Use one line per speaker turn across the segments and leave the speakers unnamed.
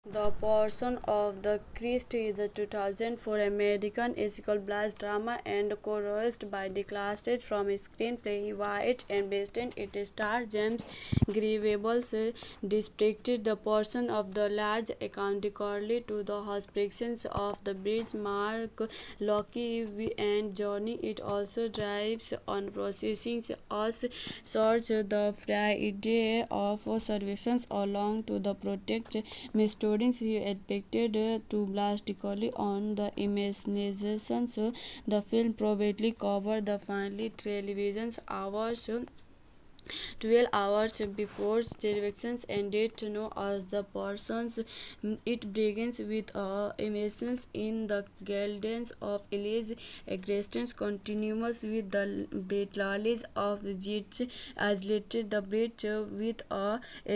The Passion of the Christ is a 2004 American ensemble drama and co-written by Nicholas from screenplay White and Beston. It stars James Grievables depicted the Passion of the Lord accountingly to the hospitalities of the British Mark Locke and Johnny. It also drives on processing us search the Friday of salvations along to the protect students he expected to drastically on the imaginations. The film probably covered the final television hours 12 hours before television ended to know as the persons. It begins with emissions in the gardens of Elise existence continuous with the battles of Jits isolated the bridge with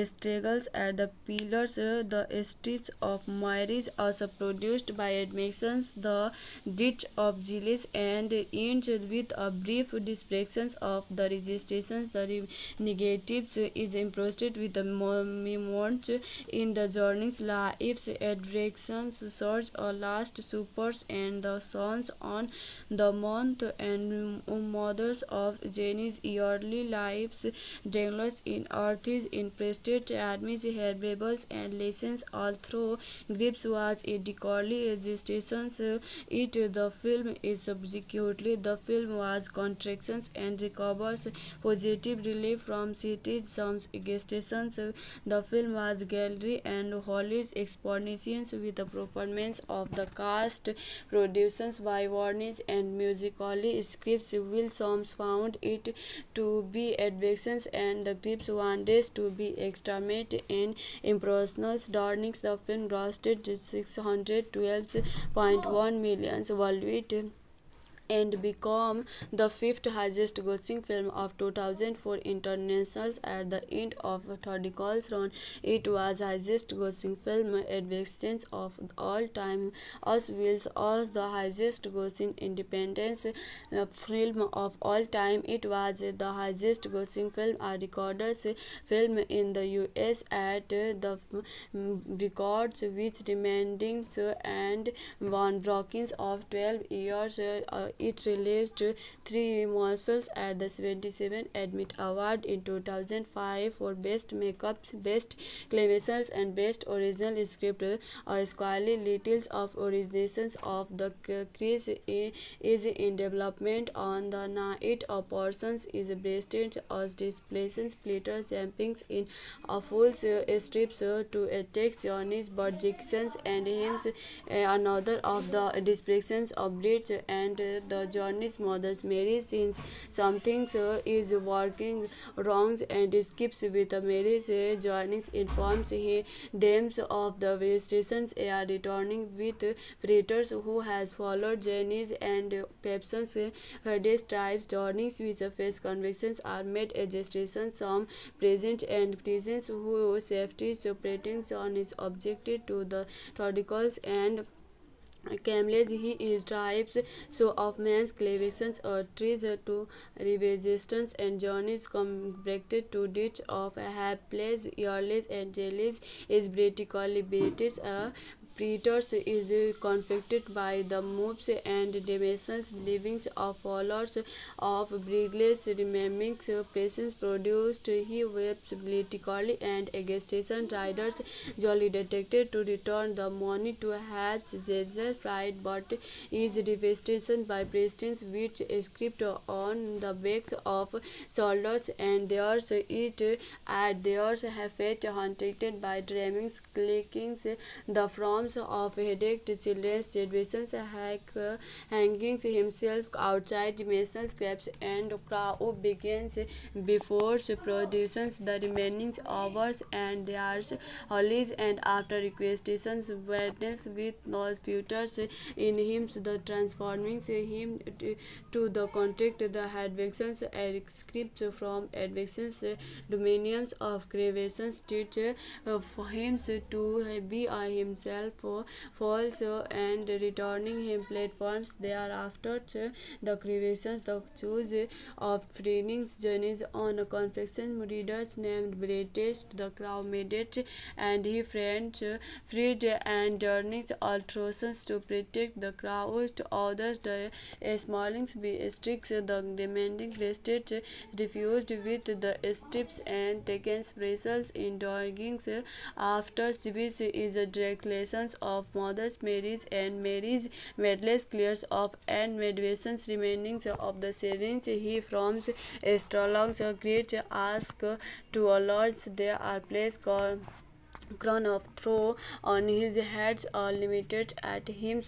struggles at the pillars. The strips of Maris also produced by admissions the ditch of Gilles and ends with a brief description of the registrations. The negatives is impressed with the moments in the journey's lives, attractions, search or last supers and the sons on the month and mothers of Jenny's yearly lives, Dangles in Earth's in prestige, admits herbables and lessons all through grips was adequately registrations. It the film is subsequently the film was contractions and recovers positive relief from cities some stations. The film was gallery and Holly's expositions with the performance of the cast, productions by Warnes and musically scripts. Williams found it to be advictions and the grips wanted to be exterminated in impersonal darnings. The film grossed 612.1 million worldwide and become the fifth highest grossing film of 2004 internationals at the end of Thaddeus round. It was highest grossing film advance of all time as well as the highest grossing independent film of all time. It was the highest grossing film recorded film in the US at the records which remaining and one broken of 12 years. It received three Marshals at the 77 Emmy Award in 2005 for Best Makeup, Best Claymation and Best Original Script. Squally littles of originations of the Chris is in development on the night of persons is breasted as displaces splitters jumping in a full strips to attack Johnny's but Jackson's and him another of the displaces of bridge and the Johnny's mother's Mary since something is working wrong and skips with Mary. Johnny informs them of the registrations are returning with predators who has followed Jenny's and Pepson's Hades tribes. Johnny's with face convictions are made registrations some present and prisons who safety separating John is objected to the Todicals and Camels. He is tribes so of man's clavations or trees to resistance and John is convicted to ditch of hapless, earless and jealous is critically British. Predators is conflicted by the moves and dimensions believings of followers of Brigley's remaining presence produced. He weeps politically and agitation riders jolly detected to return the money to have Jaeger fried but is devastated by presidents which script on the backs of soldiers and theirs it at theirs have fate hunted by dreaming clickings the from of headache children's generations hanging himself outside dimensional scraps and crowd begins before productions the remaining hours and there's hollies and after requestations witness with those futures in him the transforming him to the contract the advictions scripts from advictions dominions of creations teach for him to be himself falls and returning him platforms. Thereafter, the creations the choose of Freening's journeys on a confession readers named Bretest, the crowd made it, and he freed and journeys alterations to protect the crowd. To others, the Smallings be strict, the demanding rested refused with the strips and taken vessels in doggings after which is a declarations of Mother's Mary's and Mary's medless clears of and meditations remaining of the savings he from astrolog's great ask to a lord there are placed called crown of throw on his head limited at him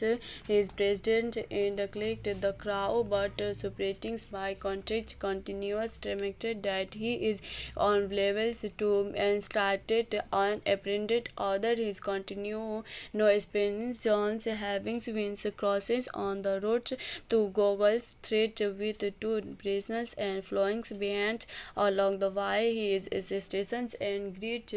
his president and clicked the crowd but separating by contract continuous demonstrated that he is on levels to and started unapprehended other his continue no experience Jones having wins crosses on the road to Gogol Street with two prisoners and flowing behind along the way his stations and greet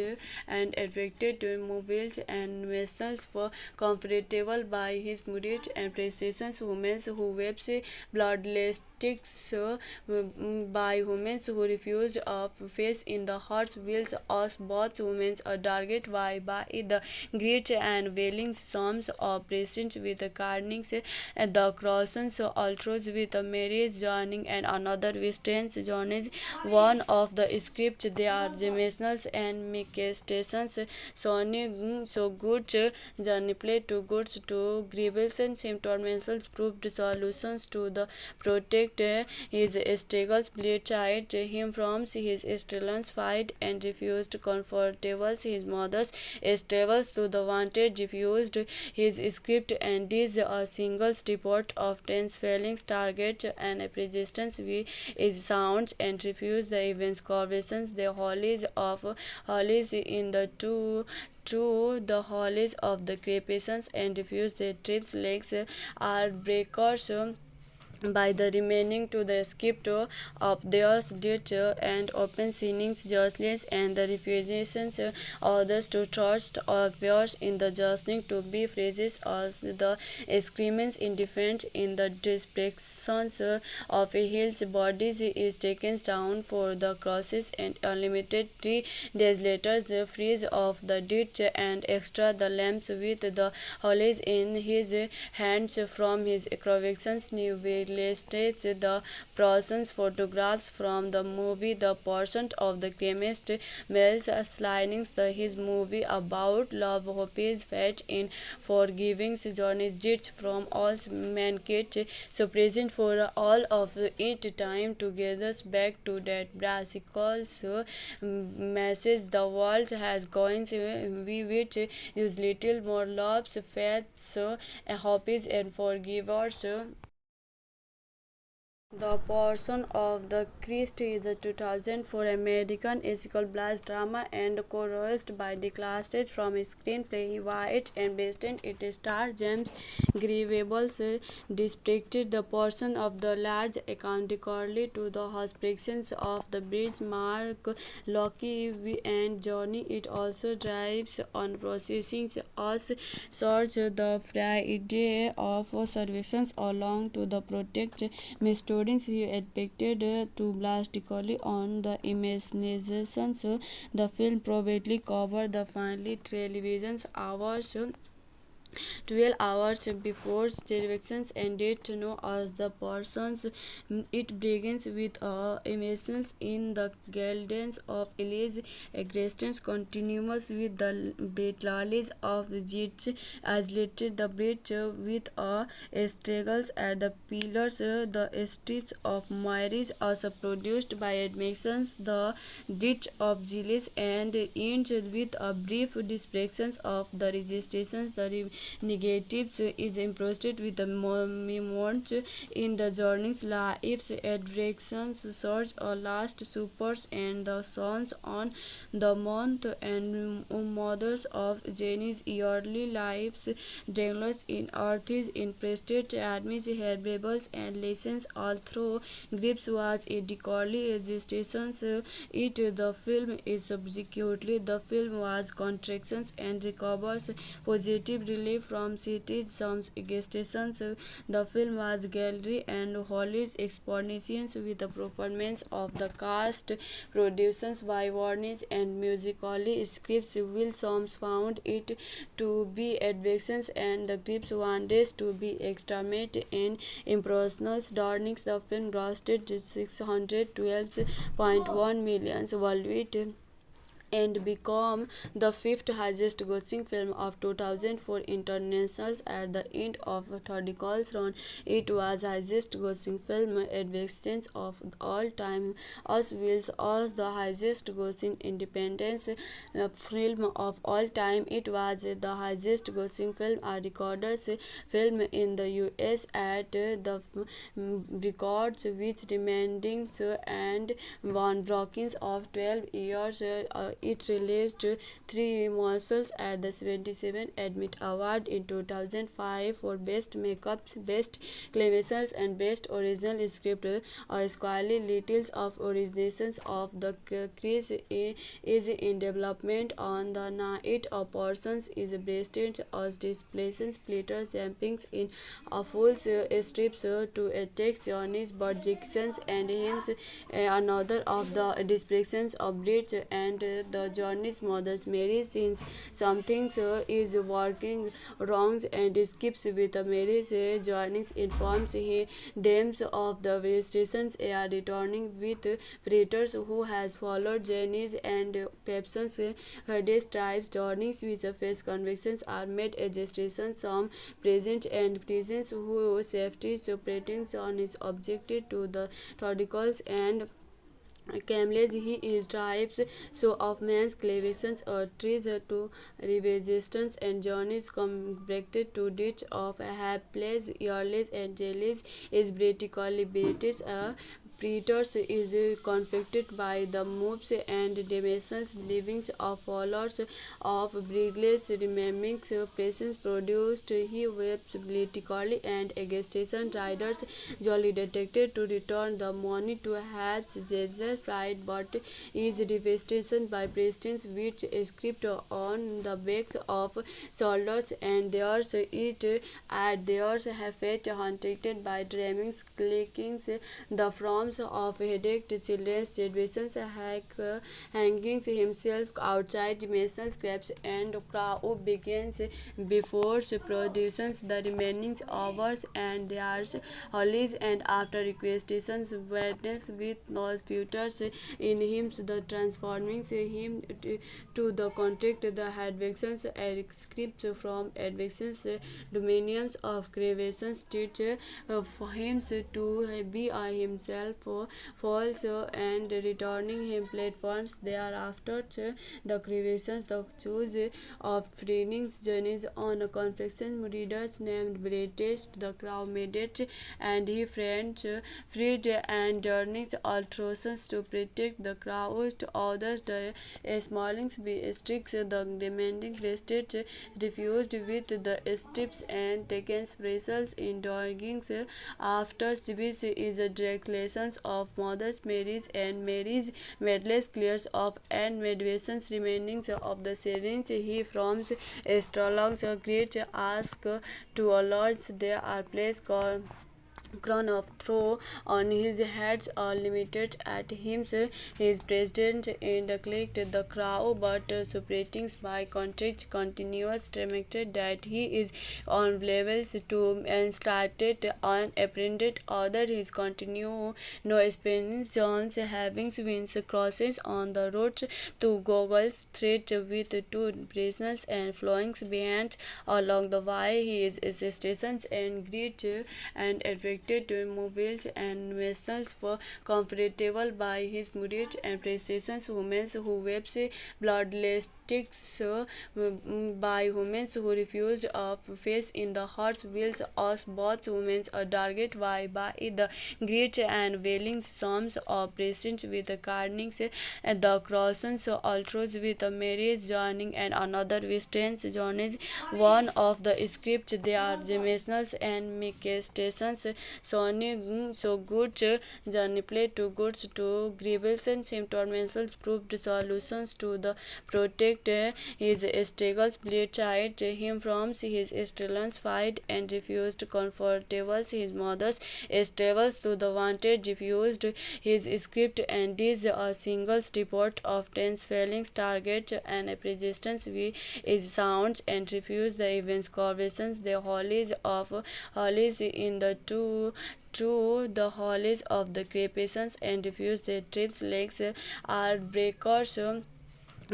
and to mobiles and vessels for comfortable by his murid and precisions women who wept bloodlessticks by women who refused of face in the hearts wheels us both women a target by the great and wailing psalms of present with the carnings and the crossings altars with the marriage joining and another western journeys one of the scripts they are dimensionals and make stations so good journey play to goods to grievances and symptoms proved solutions to the protect his struggles bleed him from his struggles fight and refused comfortables his mother's struggles to the wanted refused his script and this a single report of 10 failings target and resistance is sounds and refused the events corporations the holies in the two to the hollies of the crepations and refuse their trips legs are breakers by the remaining to the skip of theirs did and open sinnings justness and the refusations others to trust or appears in the justling to be phrases as the screamings in defense in the descriptions of a hill's bodies is taken down for the crosses and unlimited 3 days later the freeze of the ditch and extra the lamps with the hollies in his hands from his convictions new listed the person's photographs from the movie The Person of the Chemist Mel's sliding his movie about love hopes fate in forgiving journeys did from all mankind so present for all of it time together back to that brassical message the world has going we which use little more loves faiths hopes and forgivers. The Person of the Christ is a 2004 American ethical blast drama and co-written by the classmates from screenplay White and Beston. It stars James Grievables depicted the person of the large accountically to the hospitalizations of the bridge Mark Locke and Johnny. It also drives on processing us search the Friday of surveillance along to the protect students he expected to blastically on the imaginations. The film probably covered the finally television's hours 12 hours before television ended to know as the persons it begins with emissions in the gardens of Elise existence continuous with the battles of jits isolated the bridge with struggles at the pillars the strips of Mary's also produced by admissions the ditch of Gilles and ends with a brief description of the registrations the negatives is impressed with the moments in the journey's lives, attractions, search, last supers, and the sons on the month and mothers of Jenny's yearly lives, dangles in earths, in prestige, armies, herbables, and lessons all through grips was a decorously existence. It the film is subsequently the film was contractions and recovers positive relief from cities some stations. The film was gallery and Holly's expositions with the performance of the cast, productions by Warnes and musically scripts. Wilson found it to be advictions and the grips wanted to be extremate and impersonal. During the film grossed 612.1 million worldwide and become the fifth highest grossing film of 2004 internationals at the end of Thaddeus run. It was highest grossing film advance of all time as well as the highest grossing independent film of all time. It was the highest grossing film recorded film in the US at the records which remaining and one broken of 12 years. It released three morsels at the 77 Admit Award in 2005 for Best Makeup, Best Claviations, and Best Original Script. Squally littles of originations of the crease is in development on the night of persons is breasted as displaces splitters jumpings in a full strips to attack Johnny's but Jackson's and hymns another of the displaces of bridge and the Johnny's mother's Mary since something is working wrong and skips with Mary's Johnny informs them of the restrictions are returning with predators who has followed Jenny's and Pepson's Hades tribes. Johnny's which face convictions are made a gestation some present and presence who safety separating John is objected to the Todicals and Camels he is tribes so of man's clavations or trees to resistance and journeys compacted to ditch of hapless, earless and jellies is vertically British predators is conflicted by the moves and dimensions believings of followers of Brigley's remaining presence produced he weeps politically and agitation riders jolly detected to return the money to have Jason fried but is devastation by presidents which script on the backs of soldiers and theirs it at theirs have fate hunted by dreaming clickings the forms of headache children's situations hanging himself outside dimensional scraps and crowd begins before productions the remaining hours and there's holidays and after requestations witness with no futures in him the transforming him to the contract the advictions scripts from advictions dominions of creations teach for him to be himself false and returning him platforms thereafter the creations the choose of trainings journeys on a confection readers named British the crowd made it and he friends freed and journeys alterations to protect the crowd to others the smallings be strict the demanding rested refused with the strips and taken vessels in doggings after which is a declarations of Mother's Mary's and Mary's medless clears of and meditations remaining of the savings he from astrologers great ask to a lord there are placed crown of throw on his head limited at him his president and clicked the crowd but separating by contract continuous demonstrated that he is on levels to and started unapprehended other his continue no experience John's having wins crosses on the road to goggles straight with two prisoners and flowing behind along the way his stations and greet and attract selected mobiles and vessels for comfortable by his merit and prestations. Women who wept bloodlessness by women who refused a face in the heart's wheels us both women are targeted by the great and wailing psalms of presence with the carnings the crossings altars with the marriage journey and another with tense journeys. One of the scripts they are dimensionals and manifestations so good journey play to goods to grievances him tormental proved solutions to the protect his struggles bleed child him from his struggles fight and refused comfortables his mother's struggles to the wanted refused his script and is a single report of tense failings target and persistence we is sounds and refuse the events corporations the hollies in the to the hollies of the creations and refuse the trips legs are breakers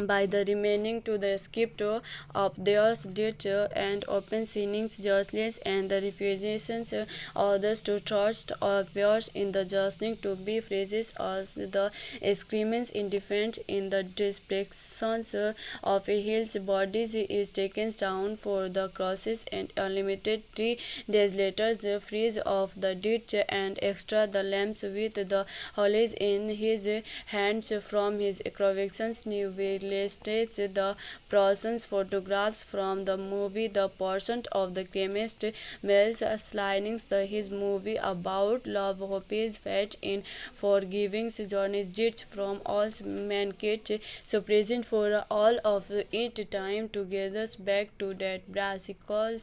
by the remaining to the script of theirs did and open sinnings justice and the refusations others to trust or appears in the justling to be phrases as the screamings in defense in the descriptions of a hill's bodies is taken down for the crosses and unlimited 3 days later the freeze of the ditch and extra the lamps with the hollies in his hands from his convictions new listed the person's photographs from the movie The Person of the Chemist Mel's slidings the his movie about love hopes fate in forgiving journeys did from all mankind so present for all of it time together back to that brassical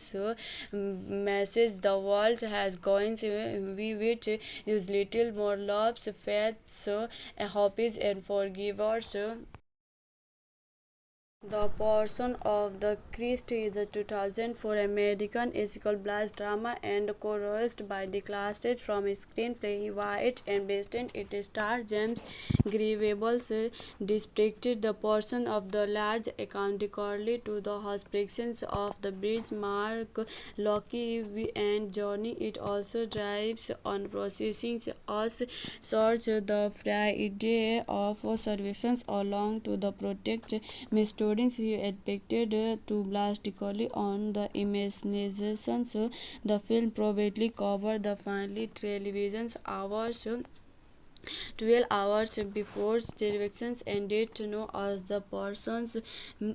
message the world has going we which use little more loves faiths hopes and forgivers. The Person of the Christ is a 2004 American musical blast drama and co-written by the classmates from screenplay White and Beston. It stars James Grievables depicted the person of the large accountically to the hospitalizations of the bridge Mark Locke and Johnny. It also drives on processing us search the Friday of services along to the protect Mr. He expected to blastically on the imaginations. The film probably covered the final television hours 12 hours before directions ended to know as the persons.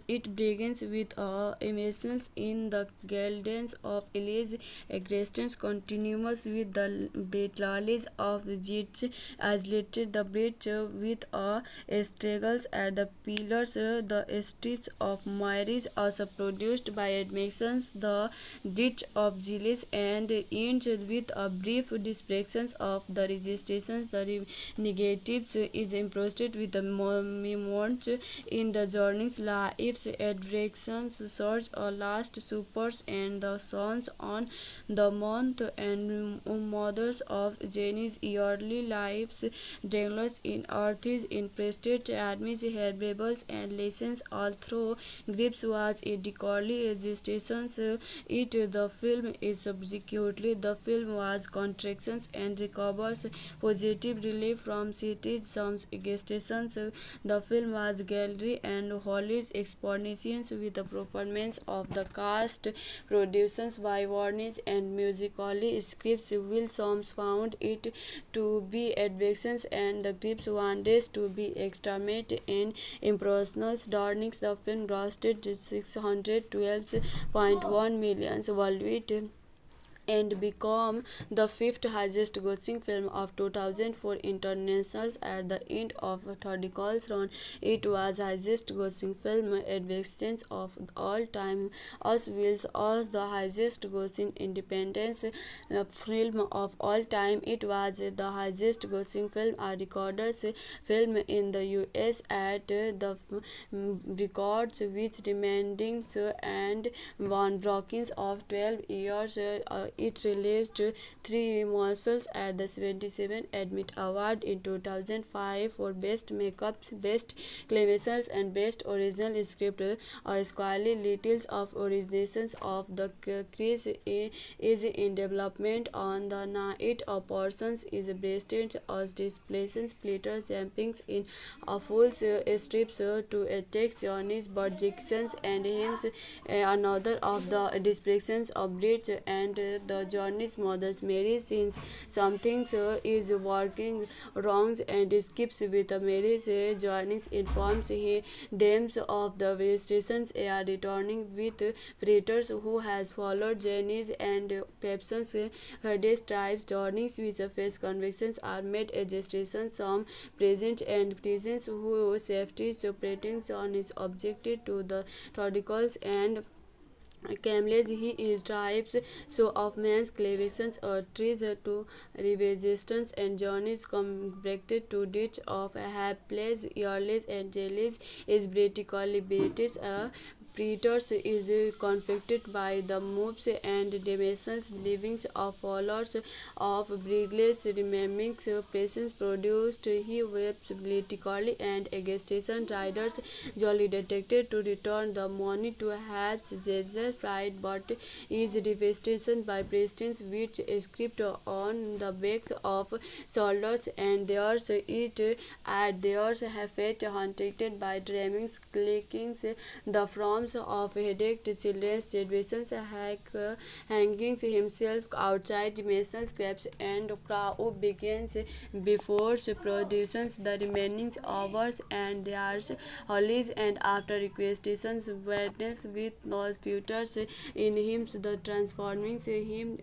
It begins with emissions in the gardens of Elise existence continuous with the battles of Jits isolated the bridge with struggles at the pillars the strips of Myris also produced by admissions the ditch of Gilles and ends with a brief descriptions of the registrations the negatives is imposed with the moments in the journey's lives adversations search or last supers and the sons on the month and mothers of Jenny's yearly lives dangles in earths in prestige admits herbables and lessons all through grips was a decorously existence it the film is subsequently the film was contractions and recovers positive relief from cities some stations. The film was gallery and Holly's expositions with the performance of the cast productions by Warnish and musically scripts Will Soms found it to be advictions and the grips wanted to be exterminated in impersonal darnings. The film grossed 612.1 million worldwide and become the fifth highest grossing film of 2004 internationals at the end of 30 calls round. It was highest grossing film advance of all time as well as the highest grossing independent film of all time. It was the highest grossing film recorded film in the US at the records which remaining and one broken of 12 years it released three morsels at the 77 Admit Award in 2005 for Best Makeup, Best Claymation, and Best Original Script. A scholarly details of originations of the crease is in development. On the night a person is breasted as displaces splitters jumping in a full strips to attack Johnny's but Jackson's and hymns another of the descriptions of Bridge and the Johnny's mother's Mary since something is working wrong and skips with Mary's Johnny informs them of the restrictions are returning with predators who has followed Jenny's and Pepson's Hades tribes Johnny's which face convictions are made a gestation some present and prisons who safety separating John is objected to the radicals and Camels he is tribes so of man's clavations a treasure to resistance and journeys compacted to ditch of hapless earless and jellies is vertically British Predators is conflicted by the moves and dimensions believings of followers of Brigley's remaining presence produced he weeps politically and agitation riders jolly detected to return the money to have Jezer fried but is devastation by prestige which script on the backs of soldiers and theirs it at theirs have fate hunted by dreaming clickings the from of headache children's situations hanging himself outside dimensional scraps and crowd begins before productions the remaining hours and there's holidays and after requestations witness with those futures in him the transforming him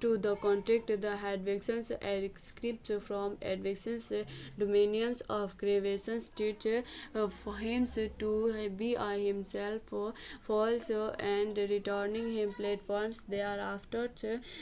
to the contract the advictions scripts from advictions dominions of creations teach for him to be himself false and returning him platforms thereafter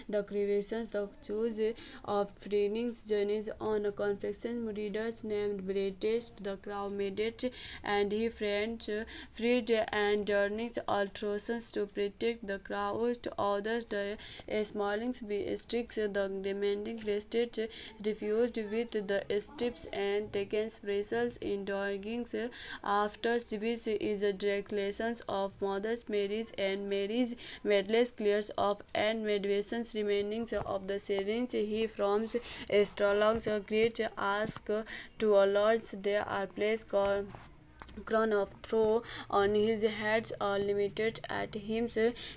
the creations the choose of trainings journeys on a confection readers named British the crowd made it and he friends freed and journeys alterations to protect the crowd others the smallings be strict the demanding rested refused with the strips and taken vessels in doggings after which is a declarations of Mothers Mary's and Mary's medless clears of and meditations remainings of the savings he from astrolog's great ask to a lord there are placed crown of throw on his head limited at him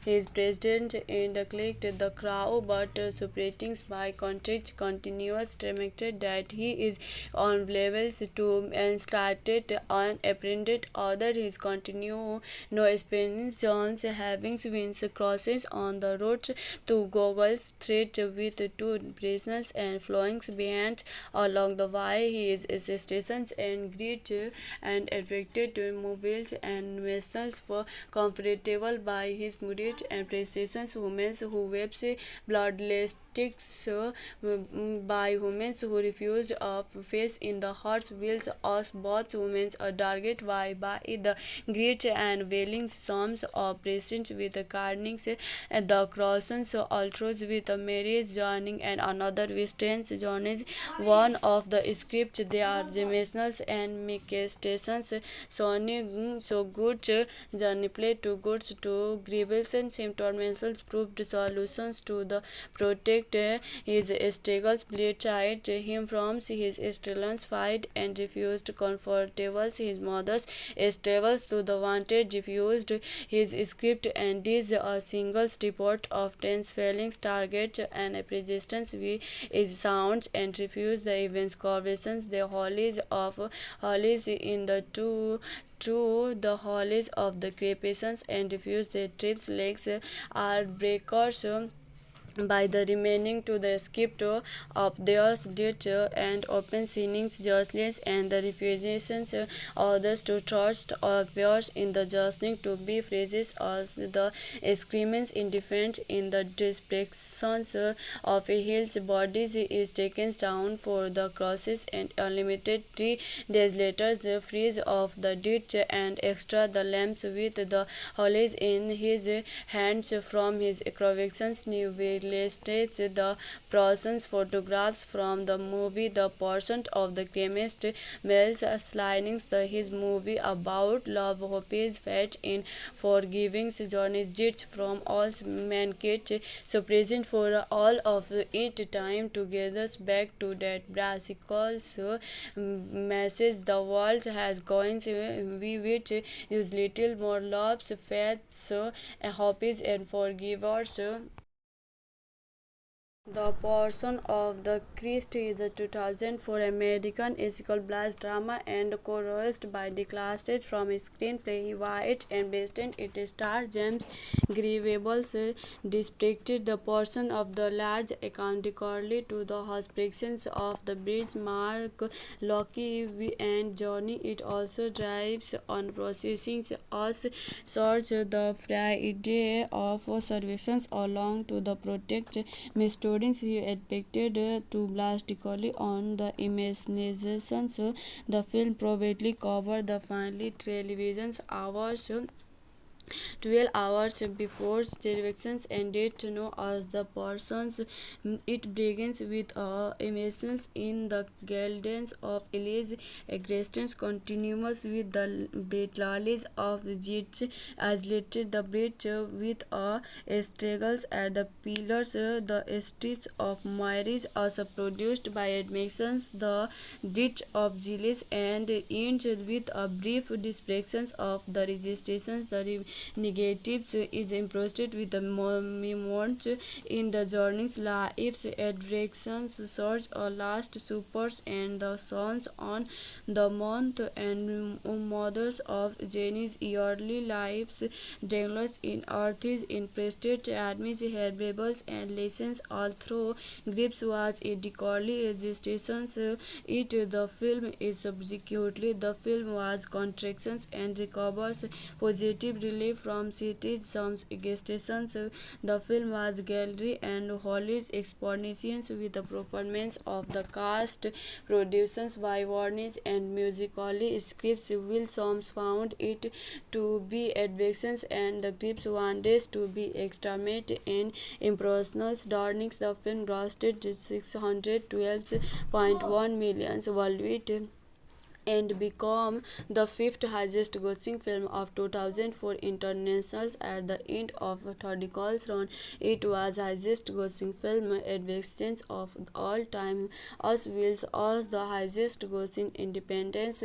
his president in the clicked the crowd but separating by contract continuous demonstrated that he is on levels to and started unapprehended other his continue no experience John's having wins crosses on the road to Goggle Street with two prisoners and flowing behind along the way his stations and greet and attracted mobiles and vessels were comfortable by his merit and prestations women who wept bloodless by women who refused of face in the hearts wheels us both women are target by the great and wailing psalms of presence with the carnings and the crossings ultras with a marriage joining and another with journeys one of the scripts they are dimensionals and manifestations so good journey play to goods to grievances symptoms proved solutions to the protect his struggles bleed him from his struggles fight and refused comfortables his mother's struggles to the wanted refused his script and is a single report of 10 failings targets and resistance is sounds and refused the events corporations the holies in the to the hollies of the crepations and refuse their trips legs are breakers by the remaining to the script of theirs did and open sinnings justice and the refusations others to trust appears in the justling to be phrases as the screamings in defense in the descriptions of a hill's bodies is taken down for the crosses and unlimited 3 days later the freeze of the ditch and extra the lamps with the hollies in his hands from his convictions new way illustrates the person's photographs from the movie The Pursuit of the Chemist. Mel's sliding his movie about love, hopes, fate in forgiving journalists from all mankind, so present for all of it time together back to that brassical message the world has going we which use little more loves, faiths, hopes and forgivers. The Passion of the Christ is a 2004 American musical blast drama and co-written by the classmates from screenplay White and Beston. It stars James Grievables depicted the Passion of the large accountically to the hospitalities of the British Mark Locke and Johnny. It also drives on processing us search the Friday of services along to the protect Mr. Students who expected to blastically on the imaginations. The film probably covered the final television hours 12 hours before televisions ended to know as the persons. It begins with emissions in the gardens of Elise existence continuous with the battles of Jits isolated the bridge with struggles at the pillars. The strips of Mary's also produced by admissions the ditch of Gilles and ends with a brief description of the registrations. The negatives is impressed with the moments in the journey's lives, attractions, search or last supers and the sons on the month and mothers of Jenny's yearly lives, dangles in earths in prestige, admits herbables and lessons all through grips was a decorously existence. It the film is subsequently the film was contractions and recovers positive relief from cities some stations. The film was gallery and Holly's expositions with the performance of the cast, productions by Warnes and musically scripts. Will Soms found it to be advictions and the grips wanted to be exterminated in impersonal darnings. The film grossed 612.1 million worldwide and become the fifth highest grossing film of 2004 internationals at the end of third round. It was highest grossing film advance of all time as well as the highest grossing independent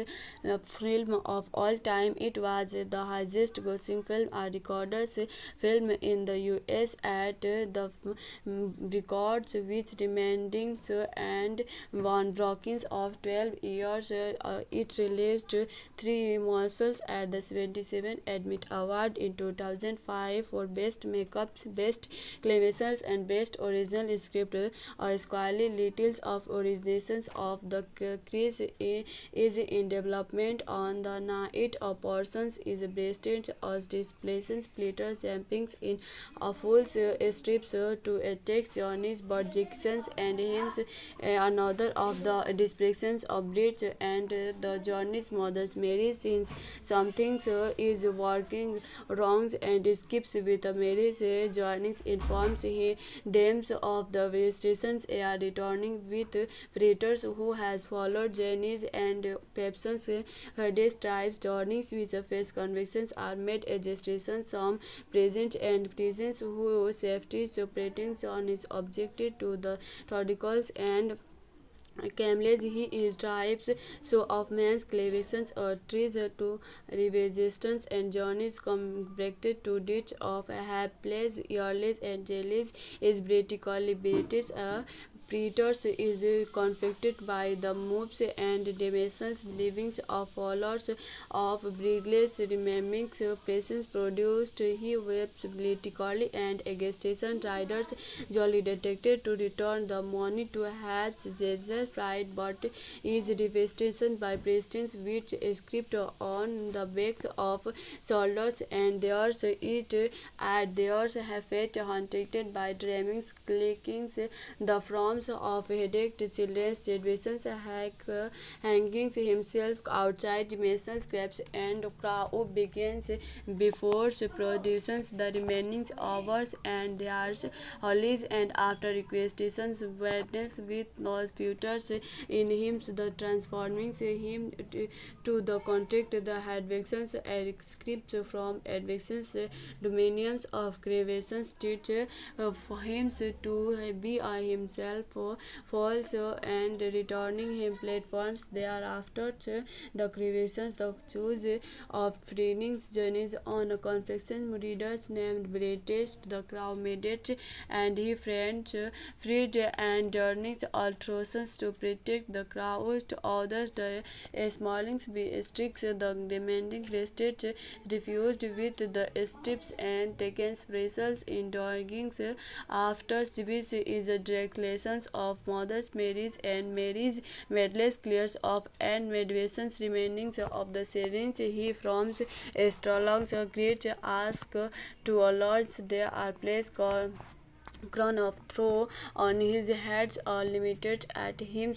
film of all time. It was the highest grossing film recorded film in the US at the records which remaining and one broken of 12 years. It released 3 muscles at the 77 Admit Award in 2005 for Best Makeup, Best Claimations and Best Original Script. Squally Littles of originations of the Chris is in development on the night of persons is breasted as displaces splitters jumpings in a full strips to attack Johnny's but Jackson's and hymns another of the descriptions of Blitz and the Johnny's mother's Mary since something is working wrong and skips with Mary's Johnny informs them of the restrictions are returning with predators who has followed Jenny's and Pepson's Hades tribes. Johnny's which face convictions are made registrations some present and prisons who safety separating John is objected to the articles and Camels he is tribes so of man's clavations or trees to resistance and journeys compacted to ditch of hapless earless and jellies is critically British Predators is conflicted by the moves and dimensions believings of followers of Brigley's remaining presence produced he weeps politically and agitation riders jolly detected to return the money to have Caesar fried but is devastation by presidents which script on the backs of soldiers and theirs it at theirs have fate haunted by dreamings clickings the from forms of headache, children's situations, hanging himself outside Mason's scraps, and Crow begins before produces the remaining hours, and there's Hollies, and after requisitions witness with those futures in him, the transforming him to the contract, the advictions scripts from advictions dominions of creations teach for him to be himself false and returning him platforms thereafter the creations the choose of trainings journeys on a confession readers named British the crowd made it, and he friends freed and journeys alterations to protect the crowd to others the smallings sticks the demanding rested refused with the strips and taken vessels in doggings after which is a direct lessons of Mother's Mary's and Mary's medless clears of and meditations remaining of the savings he from astrologers great ask to a lords there are place called crown of throw on his heads are limited at him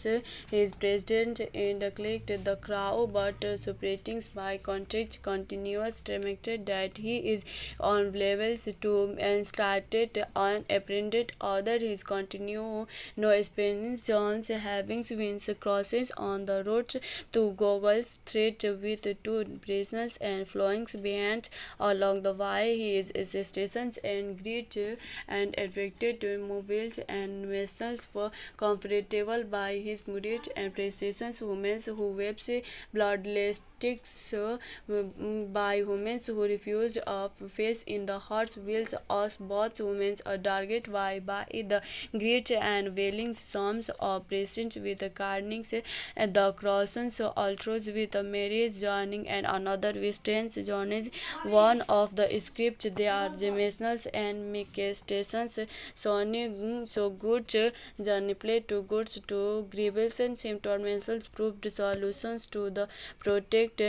his president and clicked the crowd but separating by contract continuous demonstrated that he is on levels to and started unapprehended other his continue no experience Jones having wins crosses on the road to Google's threat with two prisoners and flowing behind along the way his stations and greet and to mobiles and vessels were comfortable by his murid and precisions women who wept bloodless by women who refused of face in the hearts wheels us both women are target by the great and wailing psalms of present with the carnings and the crossings altars with a marriage joining and another western journeys one of the scripts they are dimensionals and manifestations so good journey play to goods to grievous and symptoms proved solutions to the protect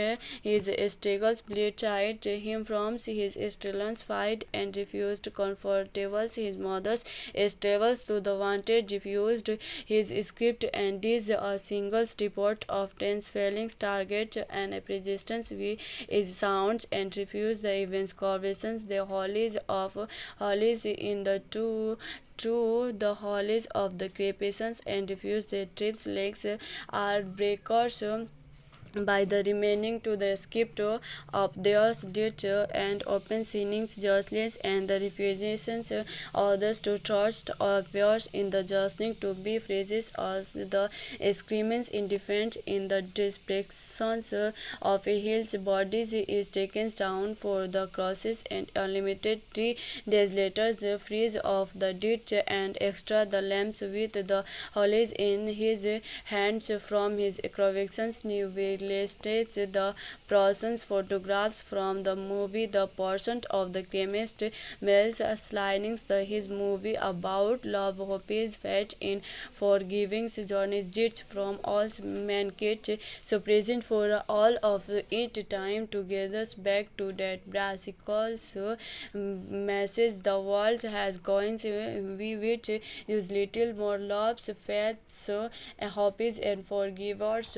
his struggles bleed him from his struggles fight and refused comfortables his mother's struggles to the wanted refused his script and is a single report of tense failings target and persistence we is sounds and refuse the events corporations the hollies in the two to the hollies of the crepations and refuse their trips legs are breakers by the remaining to the skip of theirs did and open sinnings justice and the refusations others to trust appears in the justling to be phrases as the screamings in defense in the descriptions of a hill's bodies is taken down for the crosses and unlimited 3 days later the freeze of the ditch and extra the lamps with the hollies in his hands from his convictions new listed the person's photographs from the movie The Person of the Chemist Mel's sliding his movie about love hopes fate in forgiving journeys did from all mankind so present for all of it time together back to that brassical message the world has going we which use little more loves faiths hopes and forgivers.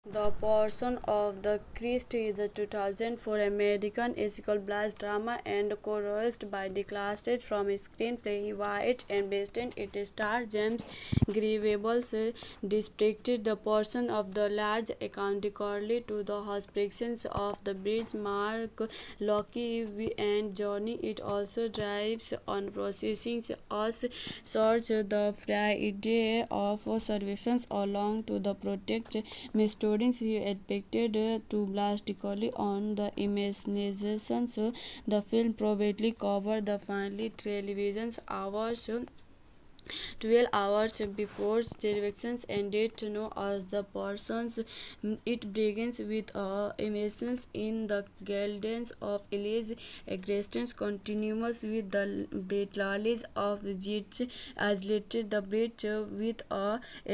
The Person of the Christ is a 2004 American musical blast drama and co-written by the cast from screenplay White and based it stars James Grievables depicted the person of the large accountically to the hospitals of the bridge Mark Loki and Johnny. It also drives on processing us search the Friday of services along to the protect Mr. He expected to blastically on the imaginations. The film probably covered the finally television hours 12 hours before derivatives ended known as the persons. It begins with emissions in the gardens of Elise existence continuous with the battles of jets isolated the bridge with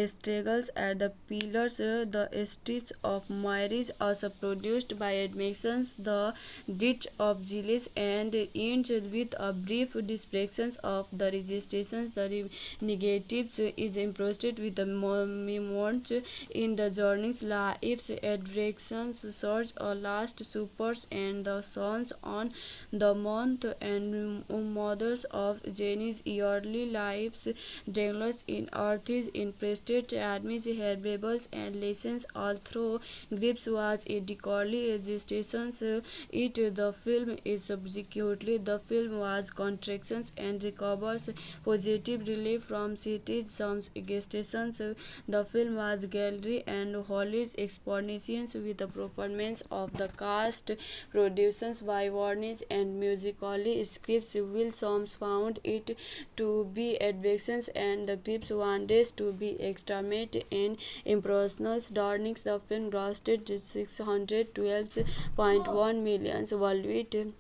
struggles at the pillars. The strips of Myris also produced by admissions the ditch of Gilles and ends with a brief description of the resistance. The negatives is impressed with the moments in the journey's lives, attractions, search or last supers and the sons on the month and mothers of Jenny's yearly lives, Dangles in Earth's in prestige, admits herbables and lessons all through grips was a decorously existence. It the film is subsequently the film was contractions and recovers positive relief from cities some stations. The film was gallery and Holly's expositions with the performance of the cast, productions by Warnish and musically scripts. Wilson found it to be advictions and the grips wanted to be exterminated in impersonal darnings. The film grossed 612.1 million worldwide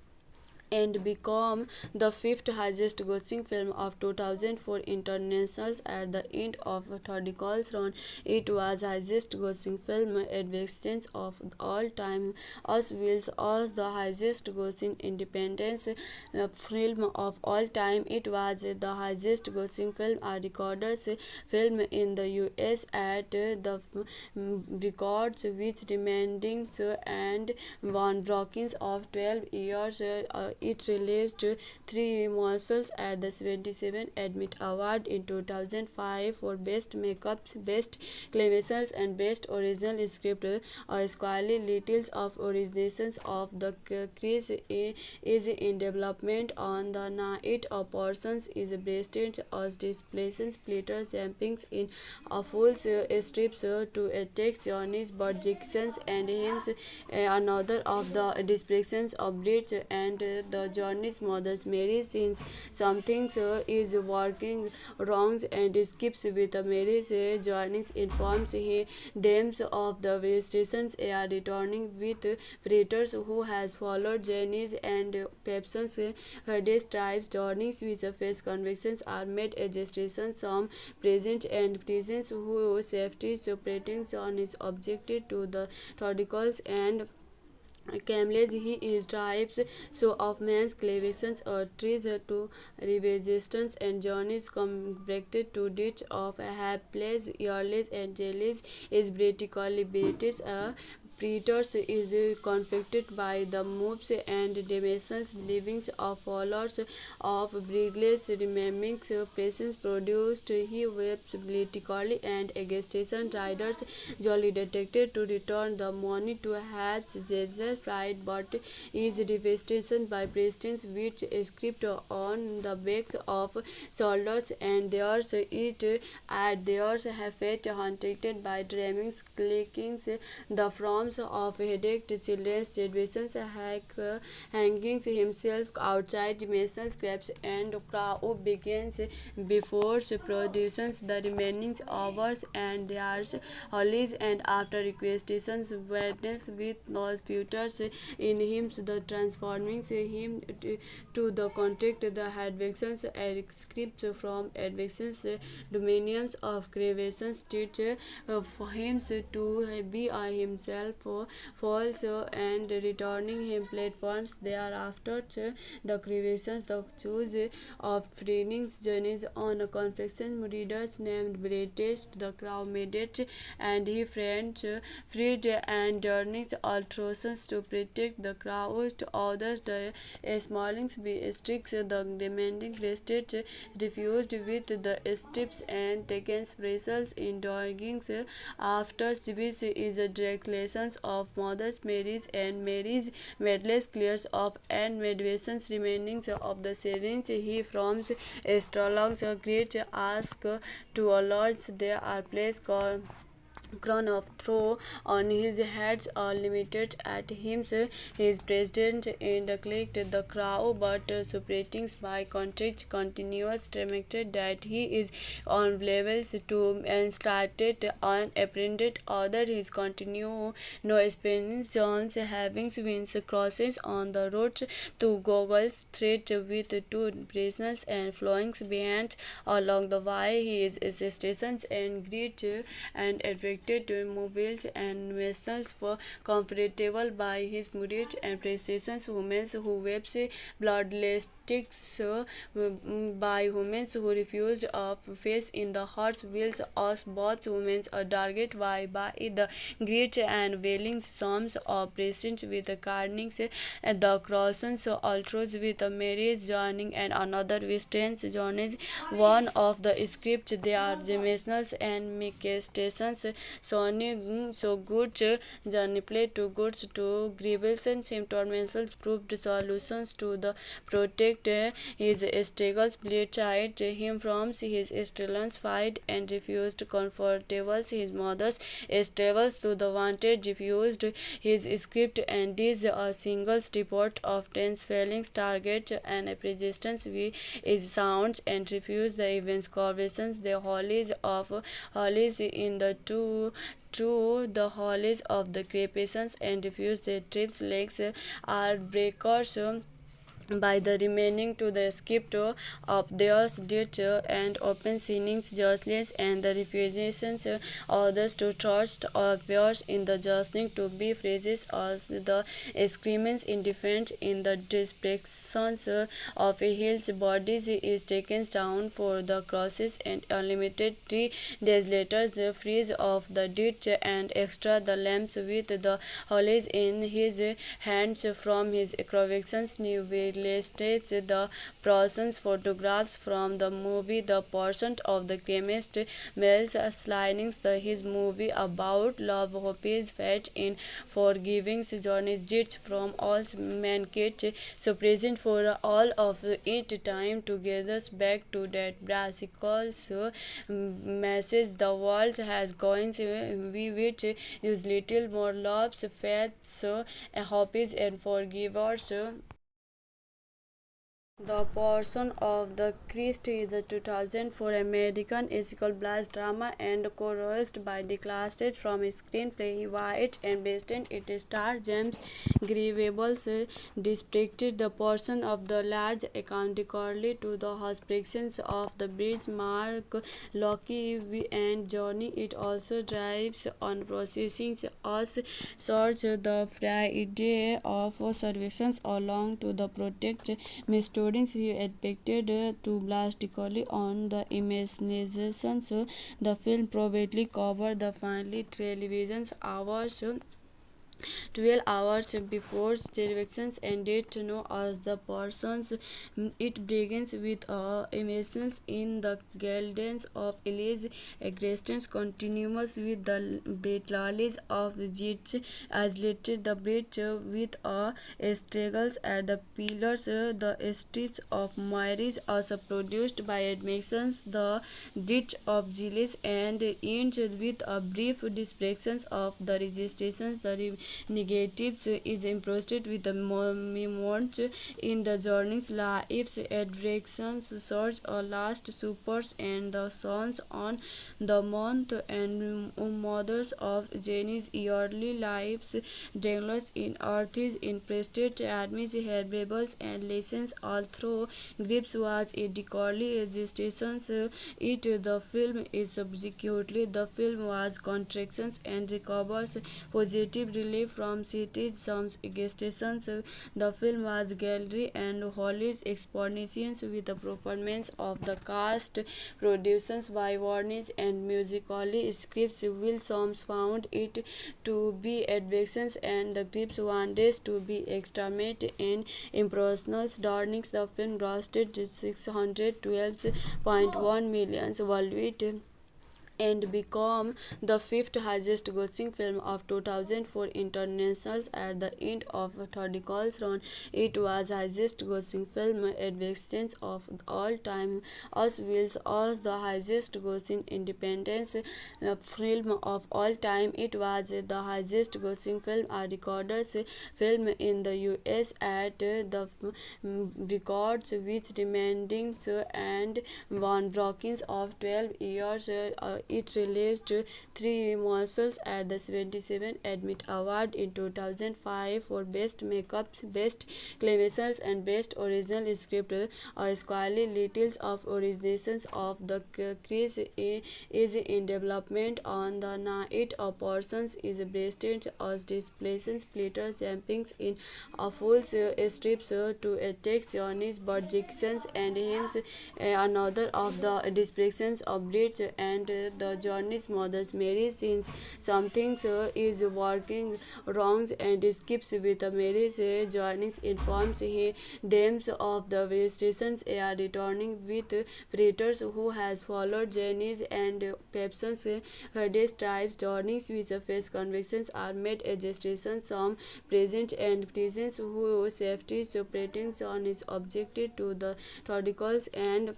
and become the fifth highest grossing film of 2004 internationals at the end of third round. It was highest grossing film advance of all time as well as the highest grossing independent film of all time. It was the highest grossing film a recorded film in the US at the records which remaining and one broken of 12 years. It received three muscles at the 77 Admit Award in 2005 for Best Makeup, Best Clamations and Best Original Script. Squally littles of originations of the crease is in development on the night of persons is breasted as displaces splitters jumpings in a full strips to attack Johnny's but Jackson's and hymns another of the displaces of bridge and the Johnny's mother's Mary since something is working wrong and skips with Mary's Johnny informs them of the restrictions are returning with predators who has followed Jenny's and Pepson's Hades tribes journeys which face convictions are made registration some present and prisons who safety operating John is objected to the radicals and Camels he is tribes so of man's clavations or trees to resistance and journeys convicted to ditch of hapless, earless and jellies is vertically British Predators is conflicted by the moves and dimensions believings of followers of Brigley's remaining presence produced he weeps politically and agitation riders jolly detected to return the money to have Caesar fried but is devastation by presidents which script on the backs of soldiers and theirs it at theirs have fate hunted by dreaming clickings the forms of headache children's generations hanging himself outside masons crabs and crowd begins before productions the remaining hours and there's holidays and after requestations witness with those futures in him the transforming him to the contract the advictions scripts from advictions dominions of creations teach for him to be himself false and returning him platforms thereafter the creations the choose of freeing journeys on a confession readers named British the crowd made it and he friends freed and journeys alterations to protect the crowd to others the smallings be strict the demanding rested refused with the strips and taken vessels in doggings after which is a declaration of Mother's Mary's and Mary's medless clears of and meditations remaining of the savings he from astrologers great ask to a lords there are place called crown of throw on his head limited at him. His president and clicked the crowd, but separating by contract continuous demonstrated that he is on levels to and started unapprehended order his continue no experience Jones having wins crosses on the road to Google's threat with two prisoners and flowing behind along the way his stations and greet and attracted mobiles and vessels were comfortable by his merit and prestations. Women who wept bloodless by women who refused a face in the Hot Wheels us both women a target by the great and wailing psalms of present with the carnings and the crossings ultras with a marriage joining and another western journeys. One of the scripts they are dimensionals and make stations so good journey play to goods to grievances and symptoms proved solutions to the protect his struggles bleated him from his struggles fight and refused comfortables his mother's struggles to the wanted refused his script and is a single report of tense failings target and persistence we is sounds and refuse the events corporations the hollies in the two to the hollies of the crepations and refuse the trips legs are breakers by the remaining to the skip of theirs did and open signings judgments and the refusations others to trust or appears in the judging to be phrases as the screamings in defense in the descriptions of a hill's bodies is taken down for the crosses and unlimited 3 days later the freeze of the ditch and extra the lamps with the hollies in his hands from his convictions new listed the person's photographs from the movie The Pursuit of the Chemist Mel's sliding his movie about love hopes fate in forgiving journeys did from all mankind so present for all of it time together back to that brassical message the world has going we which use little more loves faiths hopes and forgivers. The Passion of the Christ is a 2004 American musical blast drama and co-written by the classmates from screenplay White and Beston. It stars James Grievables depicted the Passion of the large accountically to the hospitalizations of the bridge Mark Locke and Johnny. It also drives on processing us search the Friday of surveillance along to the protect mystery he expected to drastically on the imagination. The film probably covered the final television hours 12 hours before television ended to know as the persons it begins with emissions in the gardens of Elise existence continuous with the battles of jits isolated the bridge with struggles at the pillars the strips of Myris also produced by admissions the ditch of Gilles and ends with a brief description of the registrations the negatives is impressed with the moments in the journey's lives attractions search or last supers and the sons on the month and mothers of Jenny's yearly lives danglers in earths in prestige admits herbables and lessons all through grips was a decorly existence it the film is subsequently the film was contractions and recovers positive relief from cities some stations the film was gallery and Holly's expositions with the performance of the cast productions by Warnish and musically scripts Will Soms found it to be advictions and the grips wanted to be extremate and impersonal darnings the film grossed 612.1 million worldwide and become the fifth highest grossing film of 2004 internationals at the end of Thaddeus run. It was highest grossing film advance of all time, as well as the highest grossing independent film of all time. It was the highest grossing film, a recorded film in the US at the records which remaining and one broken of 12 years. It released three muscles at the 77 Admit Award in 2005 for Best Makeup, Best Claymation and Best Original Script. Squally littles of originations of the crease is in development on the night of persons is breasted as displaces splitters jumping in a full strips to attack Johnny's but Jackson's and hymns another of the descriptions of Bridge and the Johnny's mother's Mary since something is working wrong and skips with Mary's Johnny informs them of the restrictions are returning with predators who has followed Jenny's and Pepson's Hades tribes Johnny's which face convictions are made a gestation some present and presence who safety separating John is objected to the Todicals and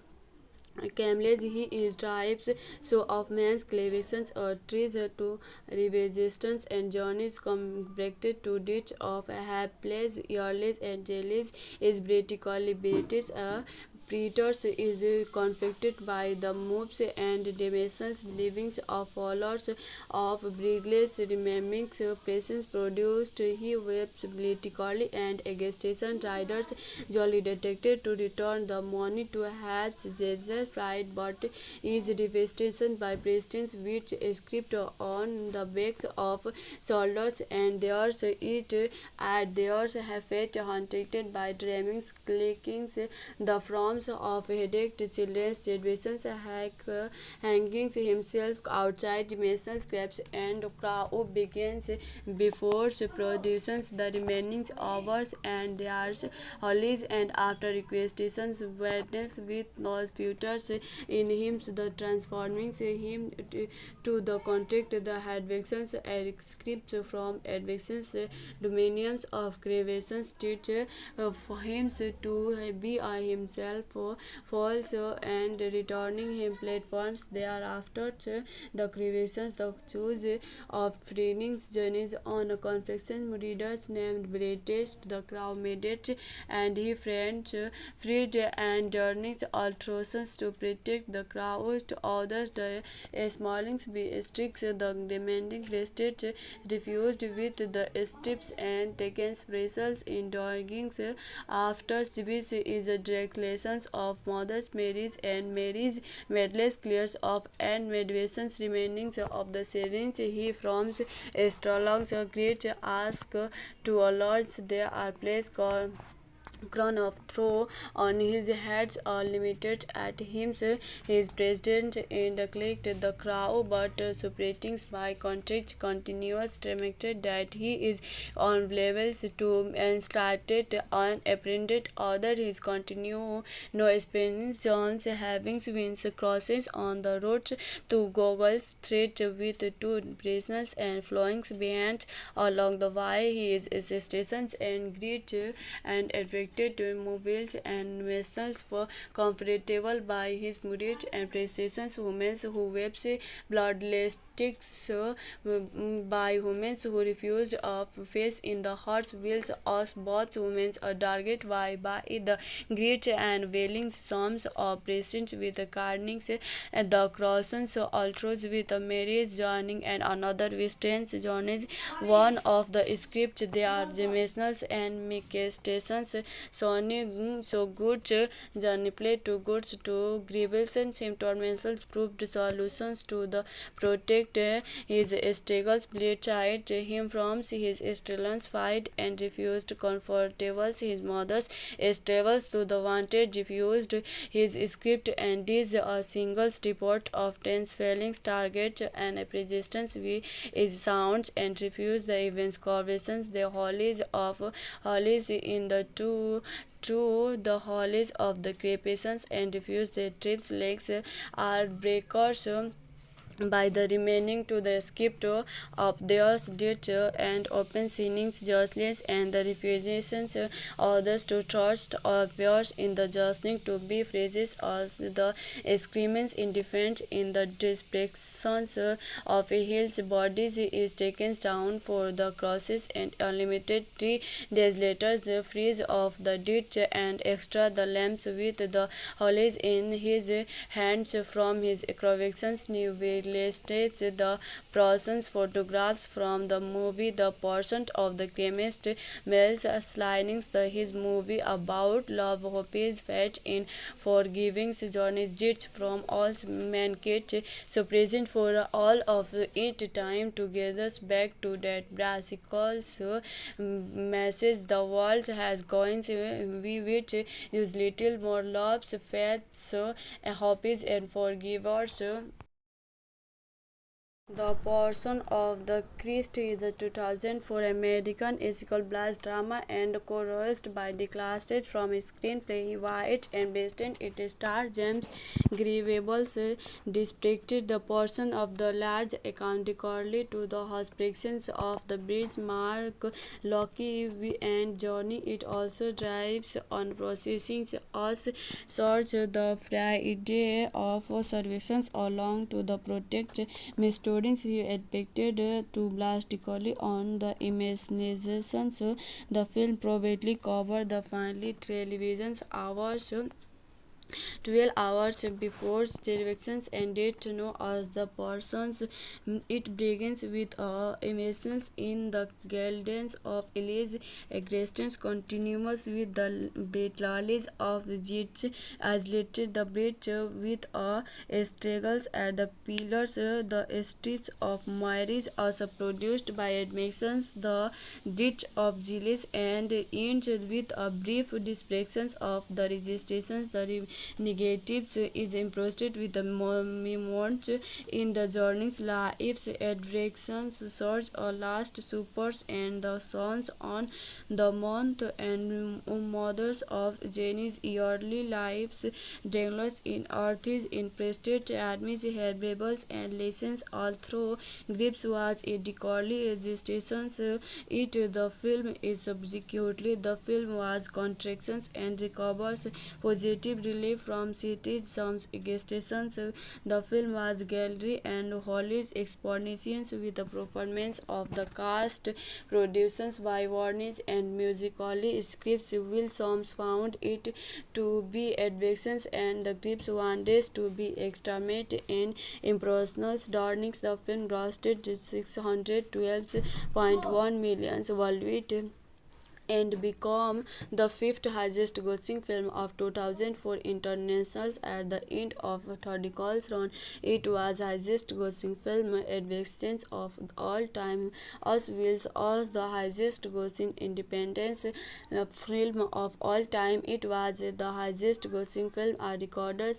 Camels he is tribes so of man's clavations or trees to resistance and journeys compacted to ditch of hapless earless and jellies is vertically British Predators is conflicted by the moves and dimensions believings of followers of Brigley's remaining presence produced he weeps politically and agitation riders jolly detected to return the money to have Jezer fried but is devastation by presidents which script on the backs of soldiers and theirs it at theirs have fate hunted by dreaming clickings the from of headache children's generations hanging himself outside dimensional scraps and crowd begins before productions the remaining hours and there's holidays and after requestations witness with those futures in him the transforming him to the contract the advictions scripts from advictions dominions of creations teach for him to be himself false and returning him platforms thereafter the creations the choose of trainings journeys on a confection readers named British the crowd made it and he friends freed and journeys alterations to protect the crowd to others the smallings be strict the demanding rested refused with the strips and taken vessels in doggings after Swiss is a direct lessons of Mother's Mary's and Mary's medless clears of and meditations remaining of the savings he from astrolog's great ask to a lord there are placed crown of throw on his head limited at him his president and clicked the crowd but separating by contract continuous demonstrated that he is on levels to and started unapprehended other his continue no experience John's having wins crosses on the road to Goggle Street with two prisoners and flowing behind along the way his stations and greet and attracted mobiles and vessels were comfortable by his murid and prestations women who wept bloodlessticks by women who refused of face in the hearts wheels us both women are targeted by the great and wailing psalms of presents with the carnings and the crossings altars with the marriage joining and another western journeys one of the scripts they are dimensionals and manifestations so good journey play to goods to grievances tormental proved solutions to the protect his struggles bleed child him from his struggles fight and refused comfortables his mother's struggles to the wanted refused his script and is a single report of 10 failings target and resistance we is sounds and refuse the events corporations the holies in the two to the hollies of the crepations and refuse the trips legs are breakers by the remaining to the script of theirs did and open signings judges and the refusations others to trust appears in the judging to be phrases as the screamings in defense in the descriptions of Hill's bodies is taken down for the crosses and unlimited 3 days later the freeze of the ditch and extra the lamps with the hollies in his hands from his crevations new listed the person's photographs from the movie The Pursuit of the Chemist Wells sliding his movie about love hopes fate in forgiving journeys ditch from all mankind so present for all of it time together back to that brassical message the world has going we which use little more loves faiths hopes and forgivers. The Passion of the Christ is a 2004 American musical blast drama and co-written by the cast from screenplay White and based it stars James Grievables depicted the person of the large accountically to the hospitalizations of the bridge Mark Locke and Johnny. It also drives on processing us search the Friday of services along to the protect students he expected to blastically on the imaginations. The film probably covered the finally television hours 12 hours before television ended to know as the persons. It begins with emissions in the gardens of Elise existence continuous with the battles of Jits isolated the bridge with struggles at the pillars the strips of Myris also produced by admissions the ditch of Gilles and ends with a brief description of the registrations the negatives is impressed with the moments in the journey's lives, adversities, search or last supers and the sons on the month and mothers of Jenny's yearly lives, dangles in earths in prestige, admits her rebels and lessons all through grips was a decorously existence. It the film is subsequently the film was contractions and recovers positive relief from cities some stations. The film was gallery and Holly's expositions with the performance of the cast, productions by Warnish and musically scripts. Will Soms found it to be advictions and the grips wanted to be exterminated in impersonal darnings. The film grossed 612.1 million worldwide and become the fifth highest grossing film of 2004 internationals at the end of third calls round. It was highest grossing film advance of all time as well as the highest grossing independent film of all time. It was the highest grossing film a recorded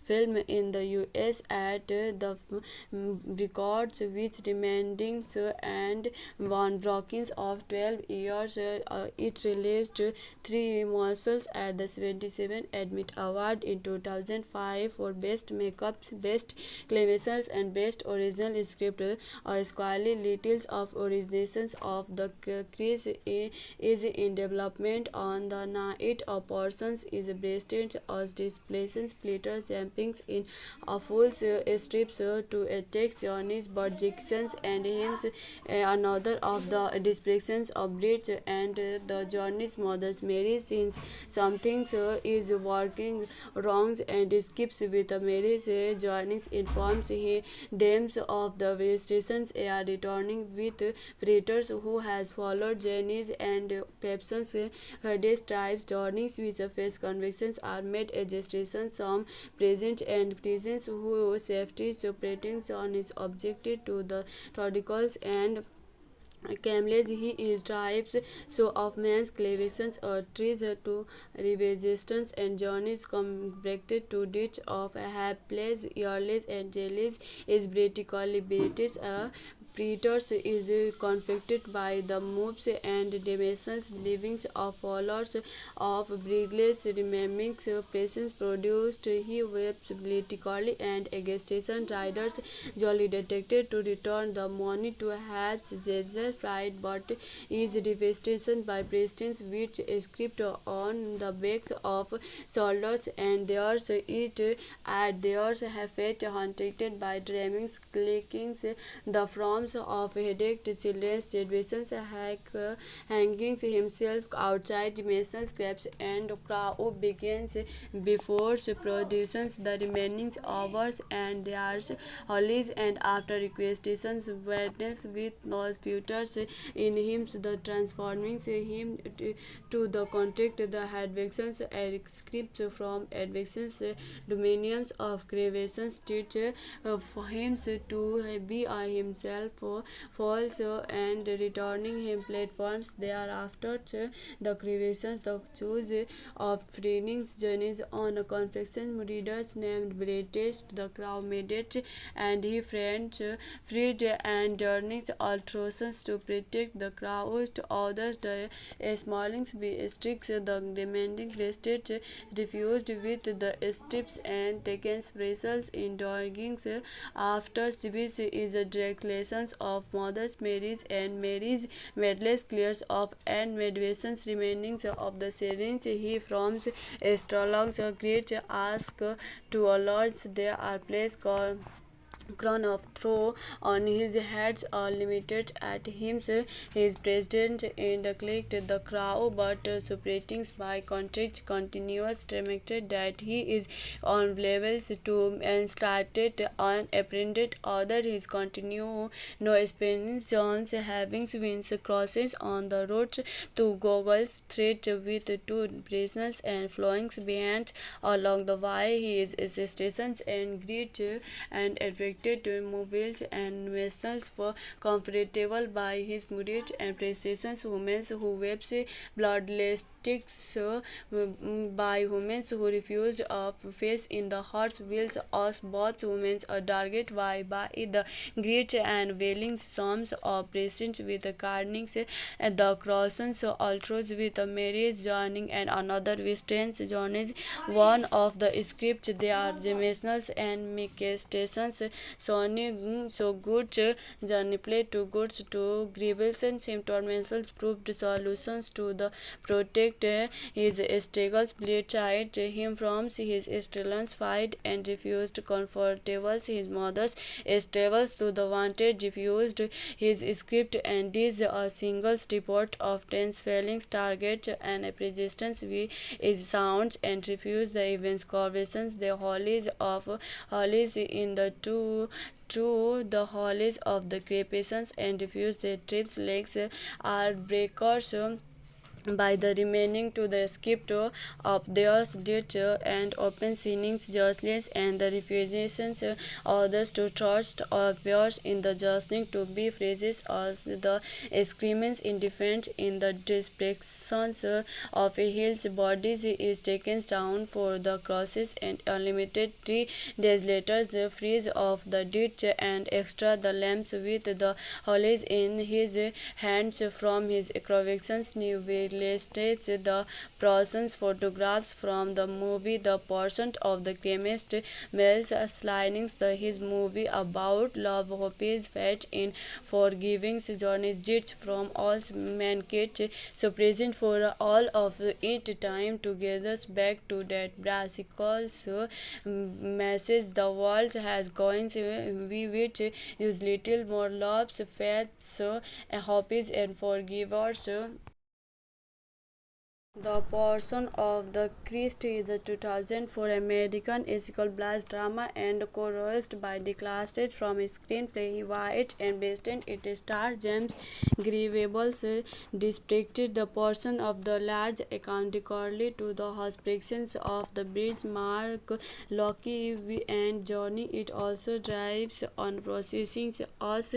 film in the US at the records which remaining and one brockings of 12 years. It received 3 Marshals at the 77 Admit Award in 2005 for Best Makeup, Best Claymation and Best Original Script. Squally littles of originations of the Chris is in development on the night of persons is breasted as displaces splitters jumpings in a full strips to attack Johnny's but Jackson's and hymns another of the descriptions of Bridge and the Johnny's mother's Mary since something is working wrong and skips with Mary's Johnny informs them of the restrictions are returning with predators who has followed Jenny's and Pepson's Hades tribes Johnny's which face convictions are made registration some present and prisons who safety separating John is objected to the radicals and Camels he is tribes so of man's clavations or trees to resistance and journeys compacted to ditch of a hapless earless and jellies is vertically British Predators is conflicted by the moves and dimensions believing of followers of Brigley's remaining presence produced. He weeps politically and agitation riders jolly detected to return the money to have Jezza fried but is devastated by Preston's which script on the backs of soldiers and theirs it at theirs have fate haunted by dreaming clickings the forms of headache children's generations hanging himself outside dimensional scraps and Crow begins before productions the remaining hours and there's holidays and after requestations witness with those futures in him the transforming him to the contract the advictions scripts from advictions dominions of creations teach for him to be himself false and returning him platforms thereafter the creations the choose of trainings journeys on a confection readers named British the crowd made it and he friends freed and journeys alterations to protect the crowd others the smallings be strict the demanding rested refused with the strips and taken vessels in doggings after which is a declarations of mothers Mary's and Mary's medless clears of and meditations remaining of the savings he from astrolog's great ask to a lord there are place called crown of throw on his head limited at him his president and clicked the crow but separating by contract continuous demonstrated that he is on levels to and started unapprehended other his continue no experience Jones having wins crosses on the road to Google's threat with two prisoners and flowing behind along the way his stations and greet and attracted mobiles and vessels were comfortable by his merit and prestations women who wept bloodlessticks by women who refused of face in the heart's wheels us both women a target by the great and wailing psalms of presents with the carnings and the crossings altros with a marriage journey and another with tense journeys one of the scripts they are dimensionals and stations Sony so good journey play to goods to grievances symptoms proved solutions to the protect his struggles child him from his struggles fight and refused comfortables his mother's struggles to the wanted refused his script and is a single report of 10 failings target and persistence is sounds and refuse the events corporations the hollies in the to the hollies of the creations and refuse their trips legs are breakers by the remaining to the script of theirs did and open sinnings justice and the refusations others to trust or appears in the justling to be phrases as the screamings in defense in the descriptions of a hill's bodies is taken down for the crosses and unlimited 3 days later the freeze of the ditch and extra the lamps with the hollies in his hands from his convictions new listed the person's photographs from the movie The Person of the Chemist Mel's slidings the his movie about love hopes fate in forgiving journeys did from all mankind so present for all of it time together back to that brassical message the world has going we which use little more loves faiths hopes and forgivers The Person of the Christ is a 2004 American musical blast drama and co-wrote by the cast from screenplay White and Preston. It stars James Grievables depicted the person of the large accountically to the hospitalizations of the bridge Mark Locke and Johnny. It also drives on processing us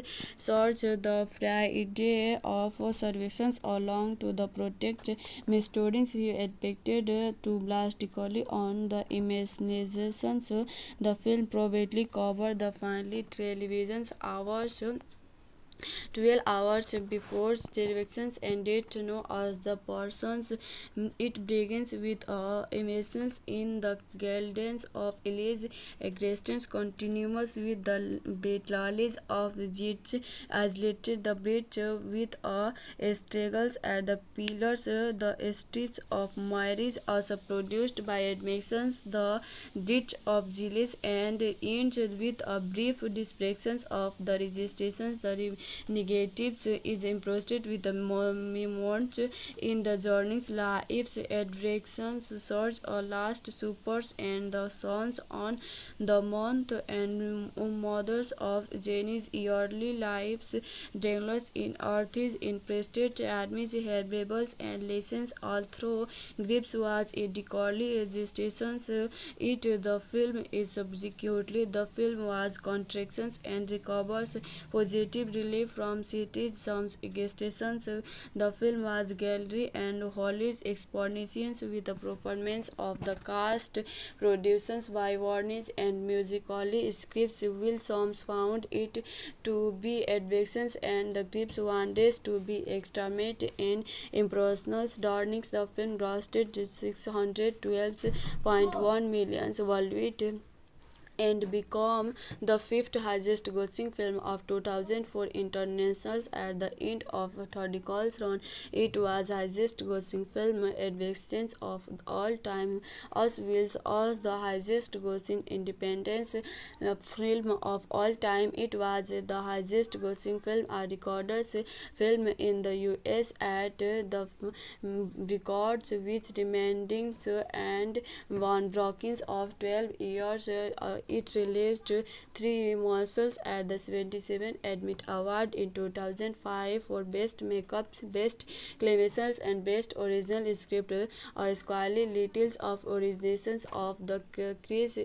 search the Friday of services along to the protect students who expected to blastically on the imaginations. The film probably covered the finally television hours 12 hours before derivation ended, known as the persons. It begins with emissions in the guidance of Elise existence, continuous with the battalions of jets, isolated the bridge with struggles at the pillars, the strips of Myris also produced by admissions, the ditch of Gilles, and ends with a brief description of the registrations. The negatives is impressed with the moments in the journey's lives, advictions, search or last supers, and the sons on the month and mothers of Jenny's yearly lives, Dangles in Earth's in prestige, admits herbables and lessons all through. Grips was a decorously existence. It the film is subsequently the film was contractions and recovers positive relief from cities some stations. The film was gallery and Holly's expositions with the performance of the cast, productions by Warnes and musically scripts. Wilson found it to be advictions and the grips wanted to be exterminated in impersonal darnings. The film grossed 612.1 million worldwide and become the fifth highest grossing film of 2004 internationals at the end of Third round. It was highest grossing film advance of all time as well as the highest grossing independent film of all time. It was the highest grossing film recorded film in the US at the records which remaining and one broken of 12 years. It released three muscles at the 77 Admit Award in 2005 for Best Makeup, Best Claymation, and Best Original Script. Squally Littles of originations of the crease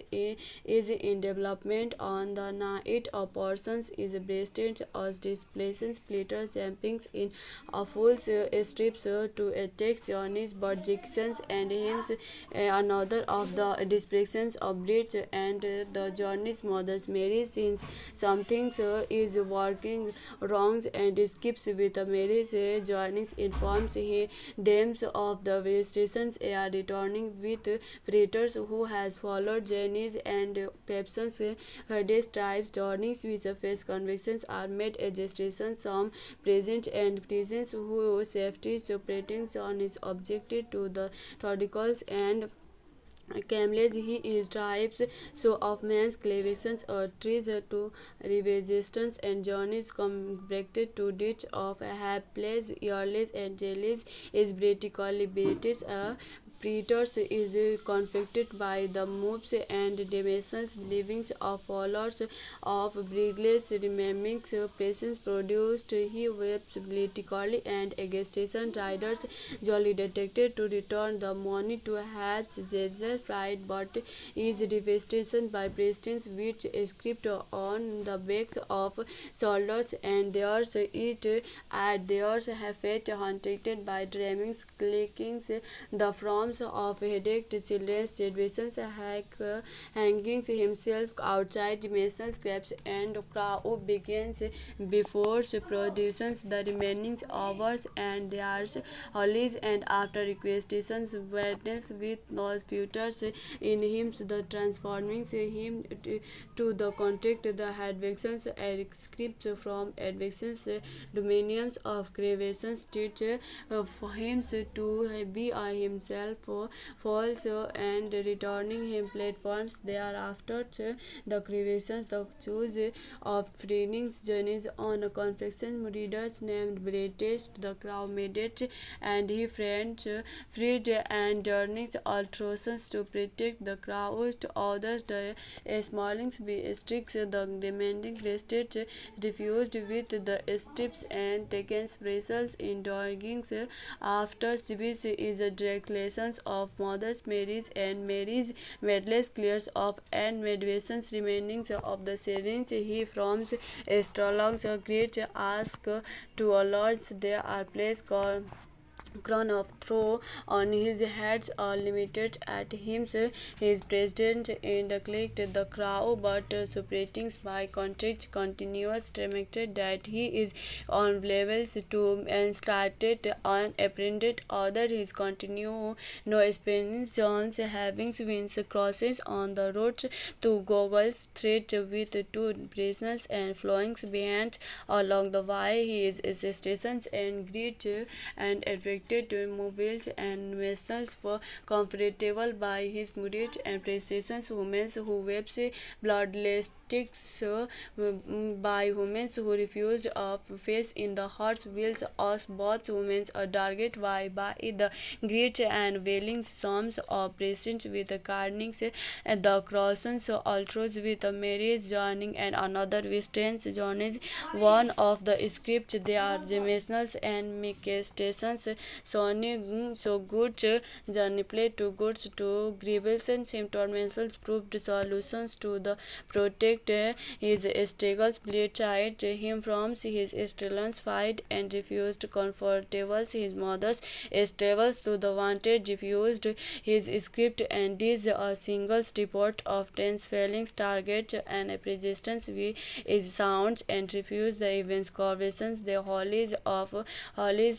is in development on the night of persons is breasted as displacing splitters jumpings in a full strips to attack Johnny's but Jackson's and hymns another of the descriptions of Blitz and the Johnny's mother's Mary since something is working wrong and skips with Mary's Johnny's informs them of the registrations are returning with predators who has followed Jenny's and Pepson's Hades tribes Johnny's which face convictions are made registrations some present and presents who safety separating John is objected to the articles and Camels he is tribes so of man's clavations or trees to resistance and journeys compacted to ditch of hapless, earless and jellies is vertically British Predators is conflicted by the moves and dimensions believings of followers of Brigley's remaining presence produced he weeps politically and agitation riders jolly detected to return the money to have Jaeger fried but is devastation by Preston's which script on the backs of soldiers and theirs it at theirs have fate hunted by dreaming clickings the from of headache children's situations hanging himself outside dimensional scraps and crowd begins before productions the remaining hours and there's holidays and after requestations witness with those futures in him the transforming him to the contract the advictions scripts from advictions dominions of creations teach for him to be himself false and returning him platforms thereafter the creations the choose of trainings journeys on a confection readers named British the crowd made it and he friends freed and journeys alterations to protect the crowd to others the smalling sticks the demanding rested refused with the strips and taken specials in doggings after which is a declarations of Mother's Mary's and Mary's medless clears of and meditations remainings of the savings he from astrologers great ask to a lords there are place called crown of throw on his head limited at him. His president indicted the crowd, but separating by contract continuous demonstrated that he is on levels to and started unapprehended order his continue no experience Jones having wins crosses on the road to Google's threat with two prisoners and flowing behind along the way his stations and greet and attracted mobiles and vessels were comfortable by his murid and prestations women who wept bloodless by women who refused of face in the hearts wheels us both women a target by the great and wailing psalms of presents with the carnings and the crossings altars with a marriage joining and another with strange journeys one of the scripts they are dimensionals and stations so good journey play to goods to grievances and symptoms proved solutions to the protect his struggles bleated him from his struggles fight and refused comfortables his mother's struggles to the wanted refused his script and is a single report of tense failings target and resistance is sounds and refuse the events corporations the hollies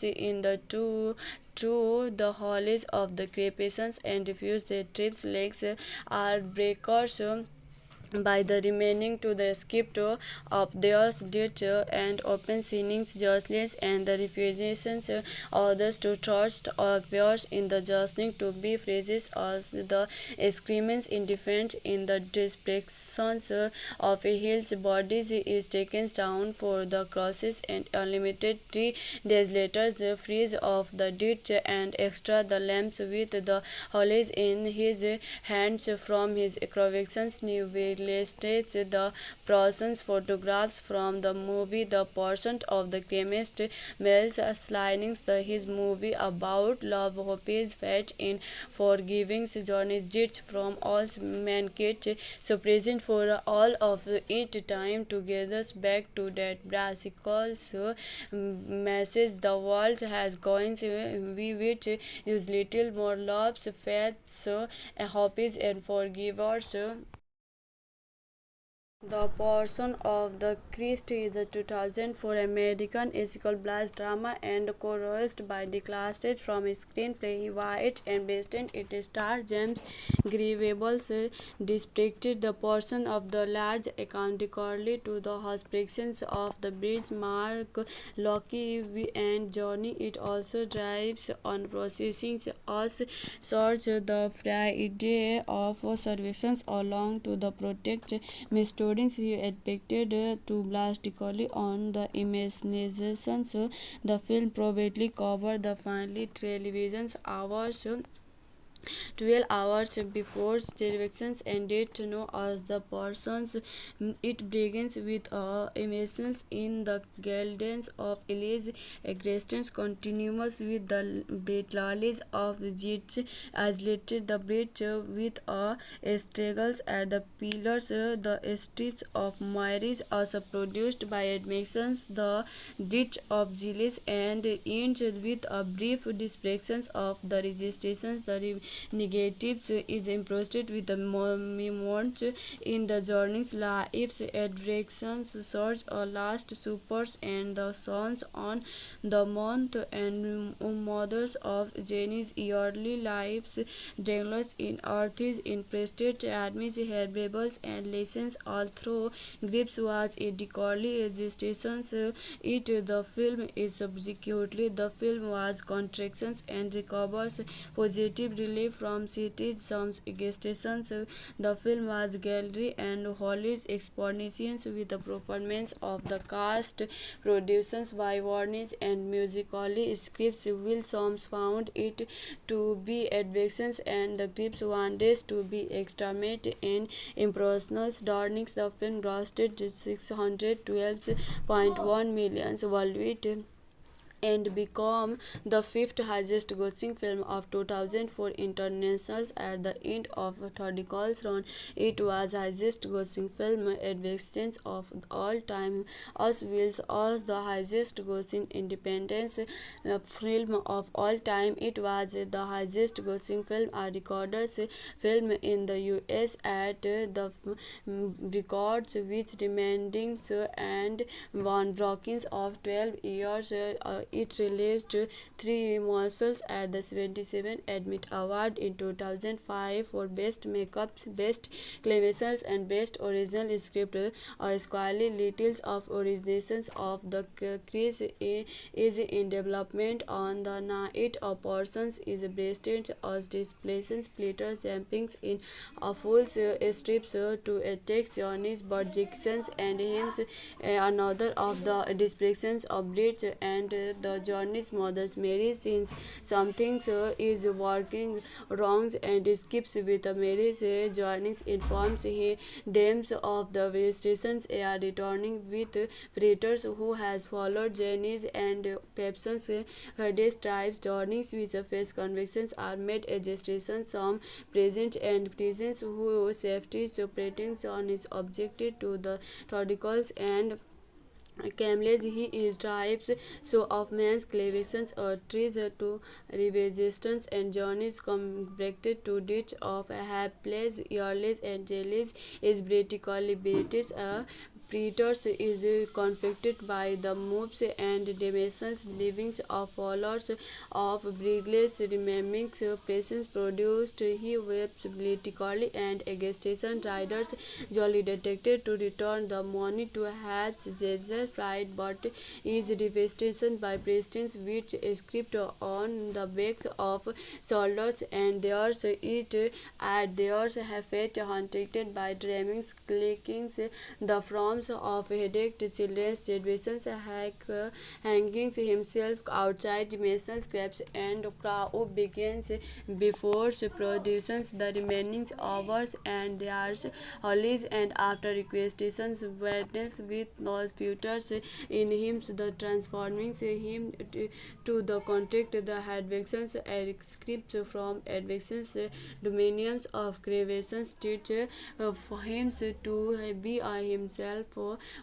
in the two to the hollies of the crepations and refuse their trips legs are breakers by the remaining to the script of theirs did and open sinnings justice and the refusations others to trust appears in the justling to be phrases as the screamings in defense in the descriptions of a hill's bodies is taken down for the crosses and unlimited 3 days later the freeze of the ditch and extra the lamps with the hollies in his hands from his convictions new listed the person's photographs from the movie The Person of the Chemist Mel's slidings the his movie about love hopes fate in forgiving journeys did from all mankind so present for all of it time together back to that brassical message the world has going we which use little more loves faiths hopes and forgivers. The Person of the Christ is a 2004 American musical blast drama and co-written by Nicholas State from screenplay White and based it stars James Grievables depicted the person of the large accountically to the hospitalizations of the bridge Mark Loki and Johnny. It also drives on processing us search the Friday of services along to the protect Mr. Students who expected to blastically on the imaginations. The film probably covered the finally television hours 12 hours before televisions ended to know as the persons it begins with emissions in the gardens of Elise existence continuous with the battles of Jits isolated the bridge with struggles at the pillars the strips of Myris also produced by admissions the ditch of Gilles and ends with a brief description of the registrations the negatives is impressed with the moments in the journey's lives attractions search or last supers and the sons on the month and mothers of Jenny's yearly lives downloads in artists in prestige admits herbables and lessons all through grips was a decorly existence it the film is subsequently the film was contractions and recovers positive relief from cities some stations. The film was gallery and Holly's expositions with the performance of the cast, productions by Warnish and musically scripts. Will Soms found it to be advictions and the grips wanted to be exterminated in impersonal darnings. The film grossed 612.1 million worldwide and become the fifth highest grossing film of 2004 internationals at the end of theatrical run. It was highest grossing film advance of all time, as well as the highest grossing independent film of all time. It was the highest grossing film, a recorded film in the US at the records which remaining and one Brockins of 12 years. It released three muscles at the 77 Admit Award in 2005 for Best Makeup, Best Clamations, and Best Original Script. Squally Littles of originations of the Chris is in development on the night. A person is breasted as displaces splitters jumping in a full strips to attack Johnny's but Jackson's and him's another of the displaces of Blitz and the Johnny's mother's Mary since something is working wrong and skips with Mary's Johnny informs them of the restrictions are returning with predators who has followed Jenny's and Pepson's Hades tribes. Johnny's which face convictions are made a gestation some present and prisons who safety operating John is objected to the radicals and Camels he is tribes so of man's clavations or trees to resistance and journeys convicted to ditch of hapless earless and jellies is vertically British Predators is conflicted by the moves and dimensions believings of followers of Brigley's remaining presence produced he weeps politically and agitation riders jolly detected to return the money to have Jaeger fried but is devastation by presidents which script on the backs of soldiers and theirs it at theirs have fate hunted by dreaming clickings the from of headache children's generations hanging himself outside Mason scraps and crowd begins before productions the remaining hours and there's holidays and after requestations witness with those futures in him the transforming him to the contract the advictions scripts from advictions dominions of creations teach for him to be himself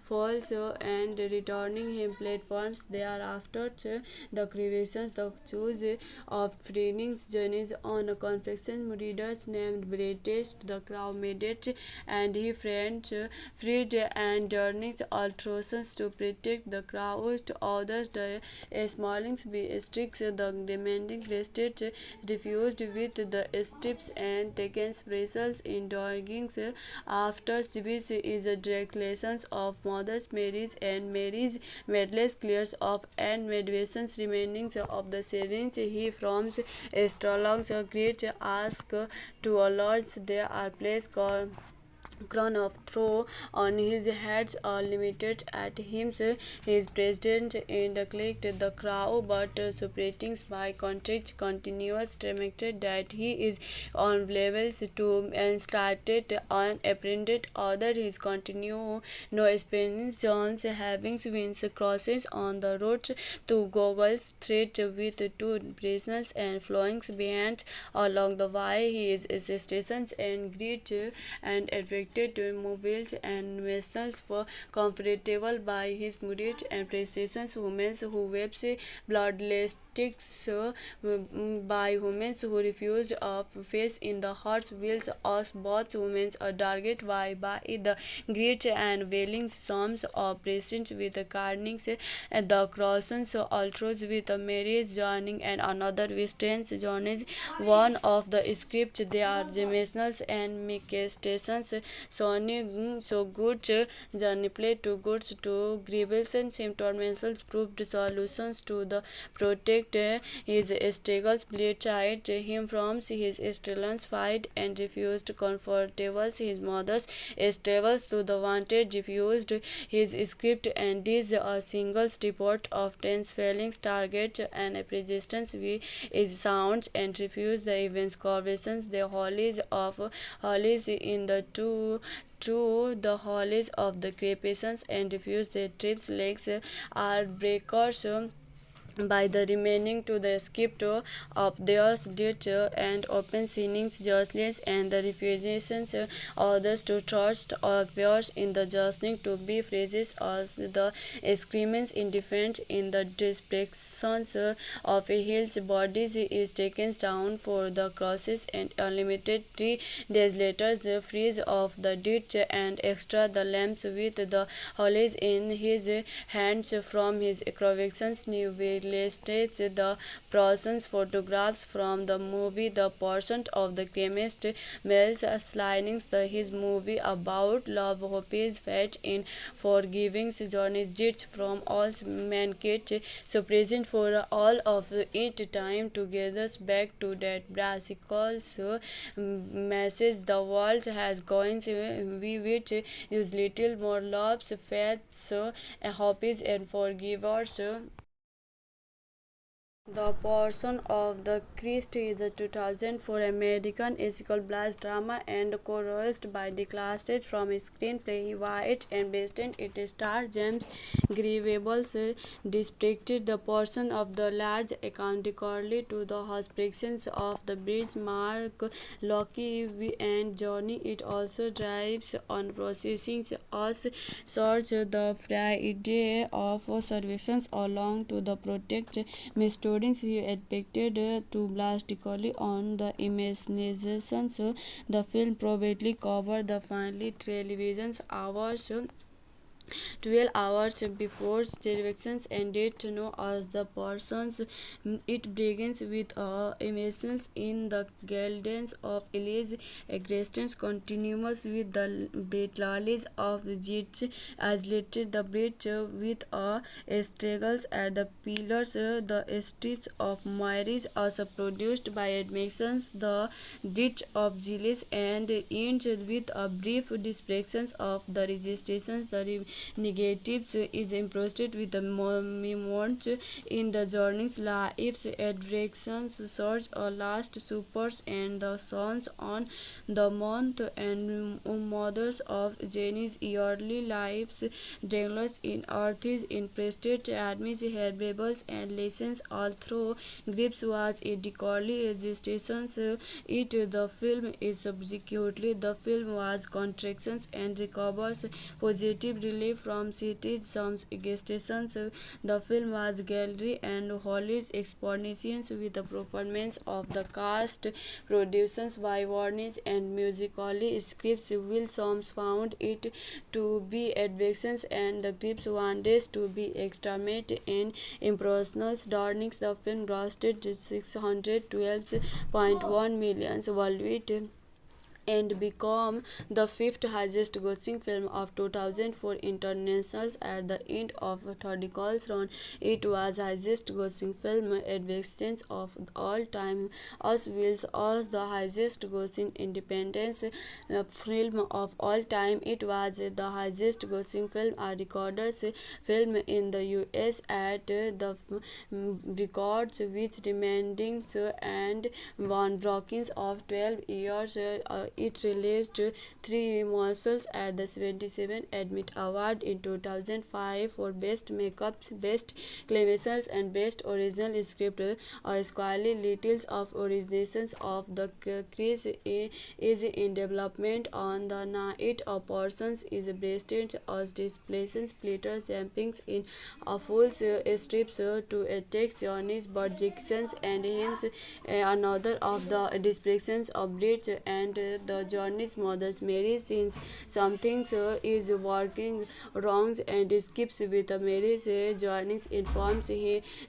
false and returning him platforms thereafter the creations the choose of trainings journeys on a confession readers named British the crowd made it and he friends freed and journeys alterations to protect the crowd to others the smallings stricts the demanding rested refused with the strips and taken vessels in doggings after which is a declaration of Mother's Mary's and Mary's medless clears of and meditations remaining of the savings he from astrologers great ask to a lords there are place called crown of throw on his heads are limited at him his president clicked the crowd but separating by contract continuous demonstrated that he is on levels to and started unapprehended other his continue no experience Jones having wins crosses on the road to Google's threat with two prisoners and flowing behind along the way his stations and greet and to mobiles and vessels were comfortable by his murid and prestations women who wept bloodlessticks by women who refused of face in the heart's wheels as both women are targeted by the great and wailing psalms of presents with the carnings and the crossings altars with a marriage joining and another western journeys one of the scripts they are dimensionals and manifestations so good journey play to goods to grievances and symptoms proved solutions to the protect his struggles bleed him from his struggles fight and refused comfortables his mother's struggles to the wanted refused his script and is a single report of 10 failings target and resistance is sounds and refuse the events corporations the holies in the two to the holies of the creations and refuse the trips legs are breakers by the remaining to the script of theirs did and open signings judgments and the refusations others to trust appears in the judging to be phrases as the screamings in defense in the descriptions of a hill's bodies is taken down for the crosses and unlimited 3 days later the freeze of the ditch and extra the lamps with the hollies in his hands from his creations new illustrates the person's photographs from the movie The Portrait of the Chemist Mel's sliding his movie about love hopes fate in forgiving journeys did from all mankind so present for all of it time together back to that brassical message the world has going we which use little more loves faiths hopes and forgivers. The Passion of the Christ is a 2004 American musical blast drama and co-written by Nicholas from screenplay White and based it stars James Grievables depicted the portion of the large accountically to the hospitalizations of the bridge Mark Locke and Johnny. It also drives on processing us search the Friday of surveillance along to the protect students he expected to blastically on the imagination. So the film probably covered the finally television's hours 12 hours before televisions ended to know as the persons it begins with emissions in the gardens of Elise existence continuous with the battles of jets isolated the bridge with struggles at the pillars the strips of Myris also produced by admissions the ditch of Gilles and ends with a brief description of the registrations the negatives is impressed with the moments in the journey's lives, adversities, search or last supers and the sons on the month and mothers of Jenny's yearly lives, Dangles in Earth's in prestige, admits herbables and lessons all through grips was a decorously existence. It the film is subsequently the film was contractions and recovers positive relief from cities some stations. The film was gallery and Holly's expositions with the performance of the cast, productions by Warnish and musically scripts. Will Soms found it to be advictions and the grips wanted to be exterminated in impersonal darnings. The film grossed 612.1 million worldwide and become the fifth highest grossing film of 2004 international at the end of Third round. It was highest grossing film advance of all time as well as the highest grossing independent film of all time. It was the highest grossing film recorded film in the US at the records which remaining and one broken of 12 years. It received 3 Marshals at the 77 Emmy Award in 2005 for Best Makeup, Best Claymation and Best Original Script. Squally littles of originations of the Chris is in development on the night of persons is breasted as displaces splitters jumpings in a full strips to attack Johnny's but Jackson's and hymns another of the descriptions of bridge and the Johnny's mother's Mary since something is working wrong and skips with Mary Johnny informs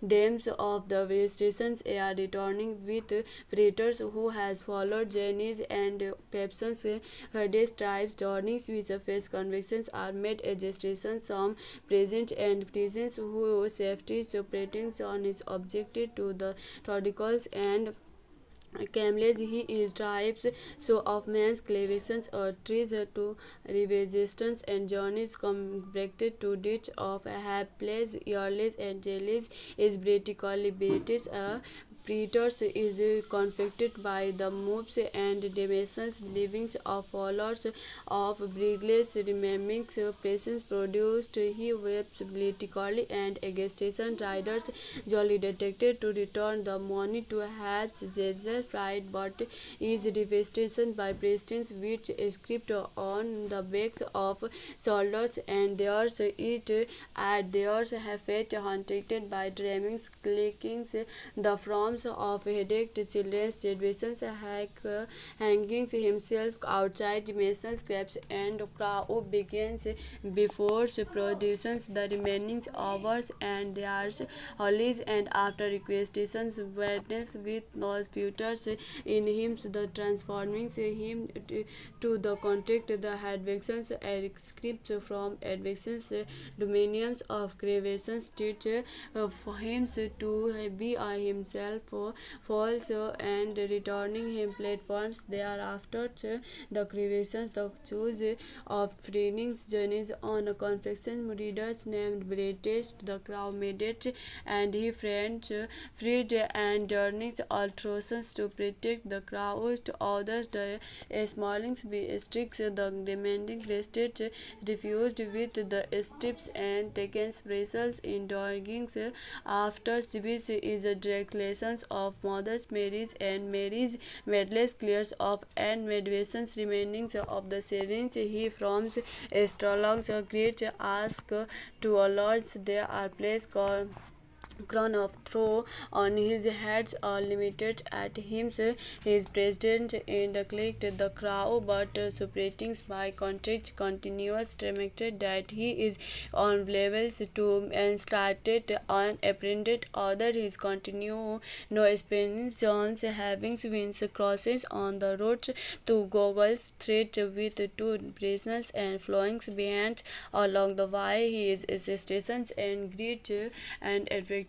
them of the registrations are returning with predators who has followed Jenny's and Pepson's Hades tribes Johnny's with face convictions are made registration some present and prisons who safety separating John is objected to the articles and Camels he is tribes so of man's clavations or trees to resistance and journeys compacted to ditch of hapless earless and jellies is vertically British predators is conflicted by the moves and dimensions believing of followers of Brigley's remaining presence produced he weeps politically and agitation riders jolly detected to return the money to have Jaeger fried but is devastation by presidents which script on the backs of soldiers and theirs it at theirs have fate hunted by dreaming clickings the forms of headache children's generations hanging himself outside dimensional scraps and Crow begins before productions the remaining hours and there's holidays and after requestations witness with those futures in him the transforming him to the contract the advictions scripts from advictions dominions of creations teach for him to be himself false and returning him platforms thereafter the creations the choose of trainings journeys on a confession readers named British the crowd made it and he friends freed and journeys alterations to protect the crowd to others the smallings be strict the demanding rested refused with the strips and taken vessels in doggings after which is a declarations of Mother's Mary's and Mary's medless clears of and meditations remaining of the savings he from astrologers great ask to a lord there are placed crown of throw on his heads are limited at him his president and clicked the crow but separating by contract continuous demonstrated that he is on levels to and started unapprehended other his continue no experience Jones having wins crosses on the road to Goggle Street with two prisoners and flowing behind along the way he is stations and greet and attracted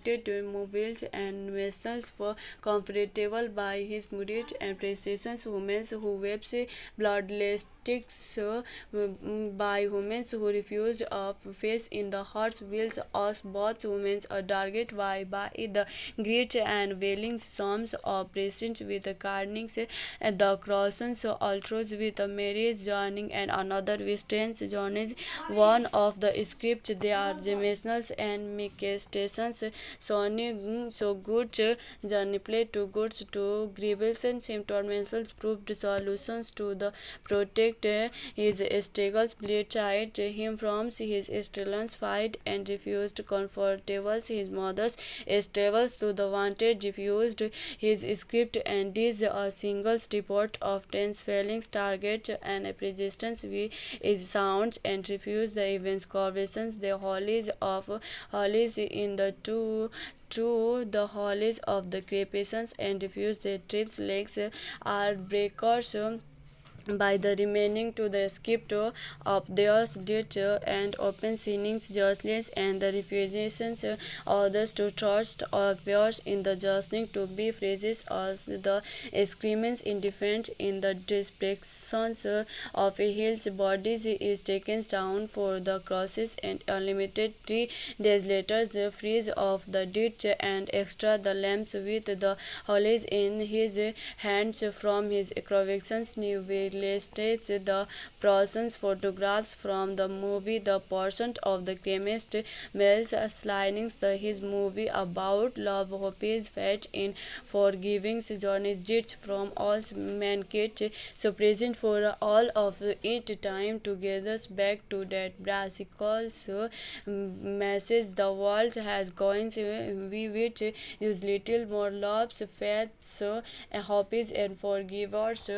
mobiles and vessels for comfortable by his murid and prestations women who weeps bloodlessticks by women who refused of face in the hearts wills us both women are target by the great and wailing psalms of presidents with the carnings and the crossings altars with the marriage joining and another western journeys one of the scripts they are dimensionals and manifestations so good journey play to goods to grievances tormentals proved solutions to the protect his struggles bleed child him from his struggles fight and refused comfortables his mother's struggles to the wanted refused his script and this a single report of 10 failings target and resistance is sounds and refuse the events corporations the holies in the two to the hollies of the crepations and refuse their trips legs are breakers by the remaining to the skip of theirs did and open sinnings justice and the refusations others to trust or appears in the justling to be phrases as the screamings in defense in the descriptions of a hill's bodies is taken down for the crosses and unlimited 3 days later the freeze of the ditch and extra the lamps with the hollies in his hands from his convictions new listed the person's photographs from the movie The Person of the Chemist Mel's sliding his movie about love hopes fate in forgiving journeys did from all mankind so present for all of it time together back to that brassical message the world has going we which use little more loves faiths hopes and forgivers